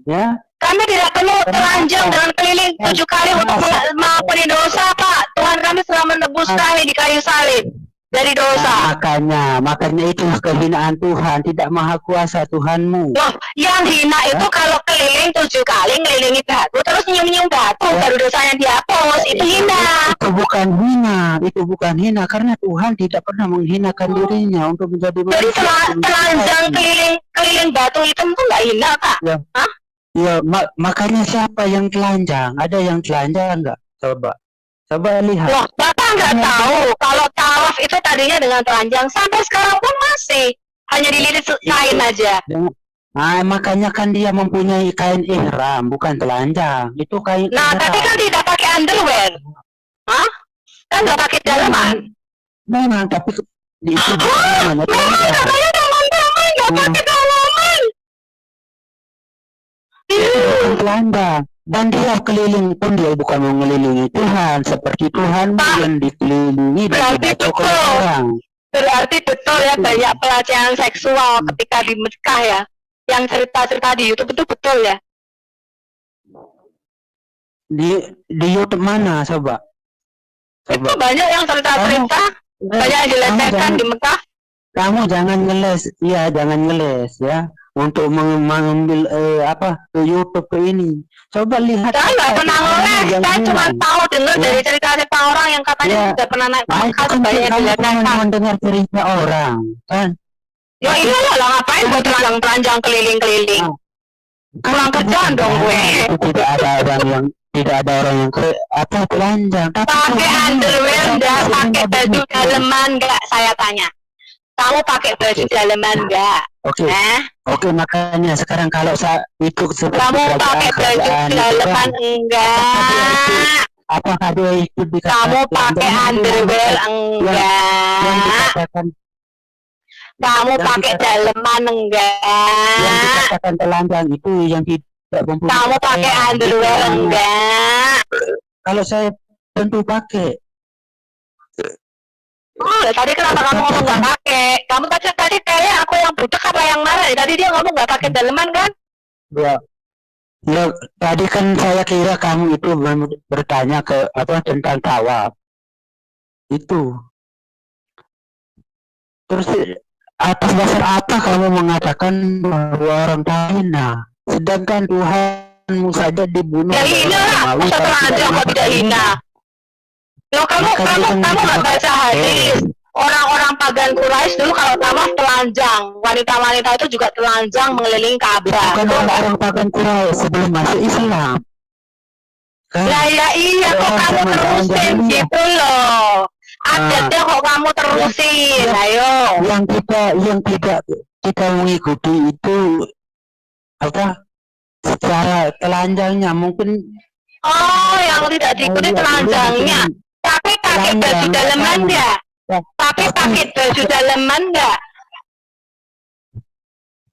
Ya. Kami tidak perlu telanjang dengan keliling 7 kali untuk mengampuni dosa, Pak. Tuhan kami telah menebus kami di kayu salib. dari dosa. Makanya itu kehinaan Tuhan, tidak maha kuasa Tuhanmu. Loh, yang hina itu kalau keliling 7 kali ngelilingi batu terus nyium-nyium batu baru dosanya dihapus, itu hina. Itu bukan hina karena Tuhan tidak pernah menghinakan dirinya untuk menjadi manusia. Jadi telanjang keliling batu itu nggak hina, Kak? Ya. Hah? Ya, makanya siapa yang telanjang? Ada yang telanjang nggak? Coba lihat. Loh, Bapak nggak tahu kalau tawaf itu tadinya dengan telanjang sampai sekarang pun masih hanya dililit kain aja. Nah, makanya kan dia mempunyai kain ihram, bukan telanjang. Itu kain. Nah, tapi kan tidak pakai underwear. Hah? Kan nggak pakai dalaman. Memang, tapi itu katanya teman-teman nggak pakai dalaman. Bukan telanjang. Dan dia keliling pun dia bukan mengelilingi Tuhan seperti Tuhan yang dikelilingi dan dibaca orang. Berarti betul ya banyak pelecehan seksual ketika di Mekah ya. Yang cerita-cerita di YouTube itu betul ya? Di YouTube mana coba? Itu banyak yang cerita-cerita, banyak yang dilecehkan di Mekah. Kamu jangan ngeles, ya jangan ngeles ya. Untuk mengambil ke YouTube ke ini. Coba lihat. Saya nggak pernah ngeles, saya cuma tahu dengar dari cerita-cerita orang yang katanya sudah pernah naik ke Mekah banyak dilecehkan. Mendengar cerita orang, kan? Ya iyalah lah, ngapain gue telanjang keliling-keliling? Kurang kerjaan dong gue. Tidak ada orang yang telanjang. Pakai underwear enggak, pakai baju daleman enggak, saya tanya. Kamu pakai baju daleman enggak? Oke, makanya sekarang kalau saya ikut kamu pakai baju daleman enggak? Apakah dia ikut kamu pakai underwear enggak? Kamu pakai daleman enggak? Yang dikatakan telanjang itu yang tidak mempunyai. Kamu pakai underwear enggak? Kalau saya tentu pakai. Oh, tadi kenapa kamu ngomong nggak pakai? Kamu tadi kayak aku yang budak apa yang marah? Tadi dia ngomong nggak pakai daleman kan? Ya, tadi kan saya kira kamu itu bertanya tentang tawaf. Itu. Terus atas dasar apa kamu mengatakan bahwa orang hina? Sedangkan Tuhanmu saja dibunuh. Ya hina lah, masa telanjang kok tidak hina? Loh, kamu nggak baca hadis? Orang-orang pagan Quraisy dulu kalau tawaf telanjang, wanita-wanita itu juga telanjang mengelilingi Ka'bah. Bukan orang pagan Quraisy sebelum masuk Islam. Lah ya iya, kok kamu terusin gitu loh. Adatnya kok kamu terusin, ayo. Yang tidak kita mengikuti itu secara telanjangnya mungkin. Oh, yang tidak diikuti telanjangnya. Tapi pakai baju daleman enggak? Tapi pakai baju daleman enggak?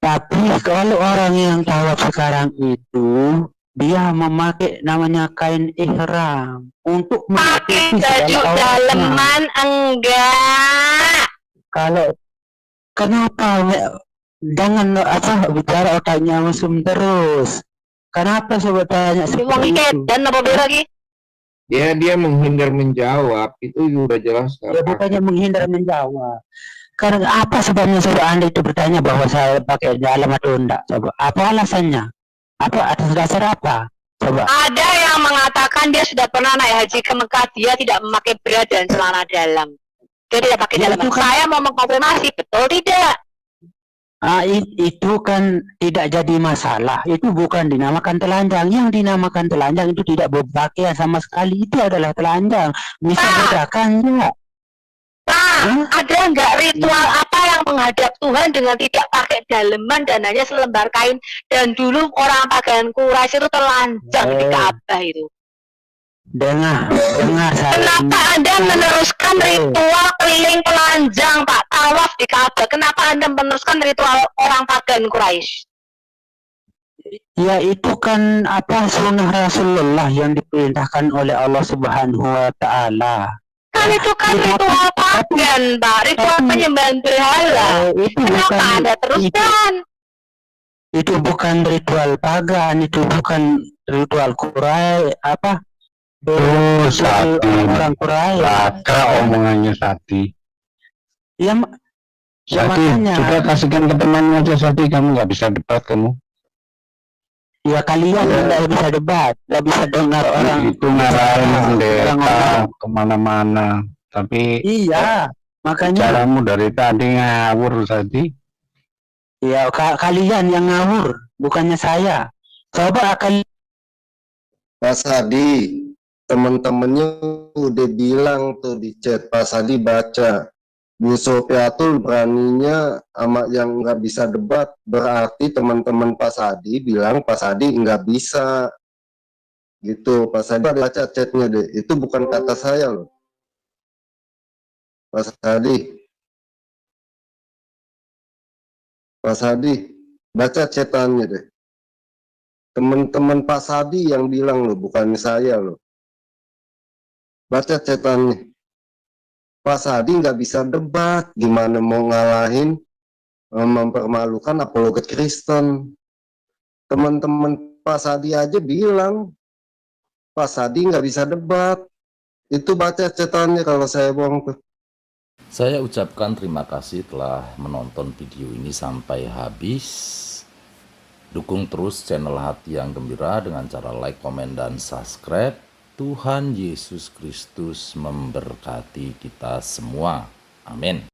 Tapi kalau orang yang tawaf sekarang itu dia memakai namanya kain ihram untuk pakai baju daleman enggak? Kalau kenapa jangan bicara otaknya mesum terus? Kenapa sobat tanya seperti itu? Dan apa lagi? Dia menghindar menjawab, itu sudah jelas. Ya bukannya menghindar menjawab. Karena apa sebabnya sobat Anda itu bertanya bahwa saya pakai dalam atau enggak? Coba apa alasannya? Apa atas dasar apa? Coba. Ada yang mengatakan dia sudah pernah naik haji ke Mekah, dia tidak memakai bra dan celana dalam. Dia tidak pakai dalam. Saya mau mengkonfirmasi, betul tidak? Itu kan tidak jadi masalah. Itu bukan dinamakan telanjang. Yang dinamakan telanjang itu tidak berpakaian sama sekali. Itu adalah telanjang. Bisa bedakan enggak? Ada enggak ritual apa yang menghadap Tuhan dengan tidak pakai daleman dan hanya selembar kain? Dan dulu orang pagan Quraisy itu telanjang di Ka'bah itu. Dengar saya. Kenapa Anda meneruskan ritual keliling telanjang, Pak, tawaf di Ka'bah? Kenapa Anda meneruskan ritual orang pagan Quraisy? Ya itu kan sunnah Rasulullah yang diperintahkan oleh Allah Subhanahu wa Ta'ala. Kan itu kan ritual pagan, Pak, ritual penyembahan berhala. Kenapa Anda teruskan? Itu bukan ritual pagan, itu bukan ritual Quraisy Sati, orang Quraisy. Laka omongannya Sati. Ya, ya Sadi, makanya. coba kasihkan ke temanmu aja, Sadi. Kamu nggak bisa debat kamu. Ya kalian nggak bisa debat, nggak bisa dengar orang Itu ngarahin pendeta orang. kemana-mana. Tapi Iya, makanya. caramu dari tadi ngawur, Sadi. Ya kalian yang ngawur, bukannya saya. Coba kalian. Pak Sadi, teman-temannya udah bilang tuh di chat, Pak Sadi baca. Bu Sofiatul beraninya sama yang nggak bisa debat, berarti teman-teman Pak Sadi bilang Pak Sadi nggak bisa. Gitu, Pak Sadi baca chatnya deh, itu bukan kata saya loh. Pak Sadi, baca chatannya deh. Teman-teman Pak Sadi yang bilang loh, bukan saya loh. Baca chatannya. Pak Sadi nggak bisa debat, gimana mau ngalahin, mempermalukan apologet Kristen. Teman-teman Pak Sadi aja bilang, Pak Sadi nggak bisa debat. Itu baca chatannya kalau saya bohong tuh. Saya ucapkan terima kasih telah menonton video ini sampai habis. Dukung terus channel Hati yang Gembira dengan cara like, komen, dan subscribe. Tuhan Yesus Kristus memberkati kita semua. Amin.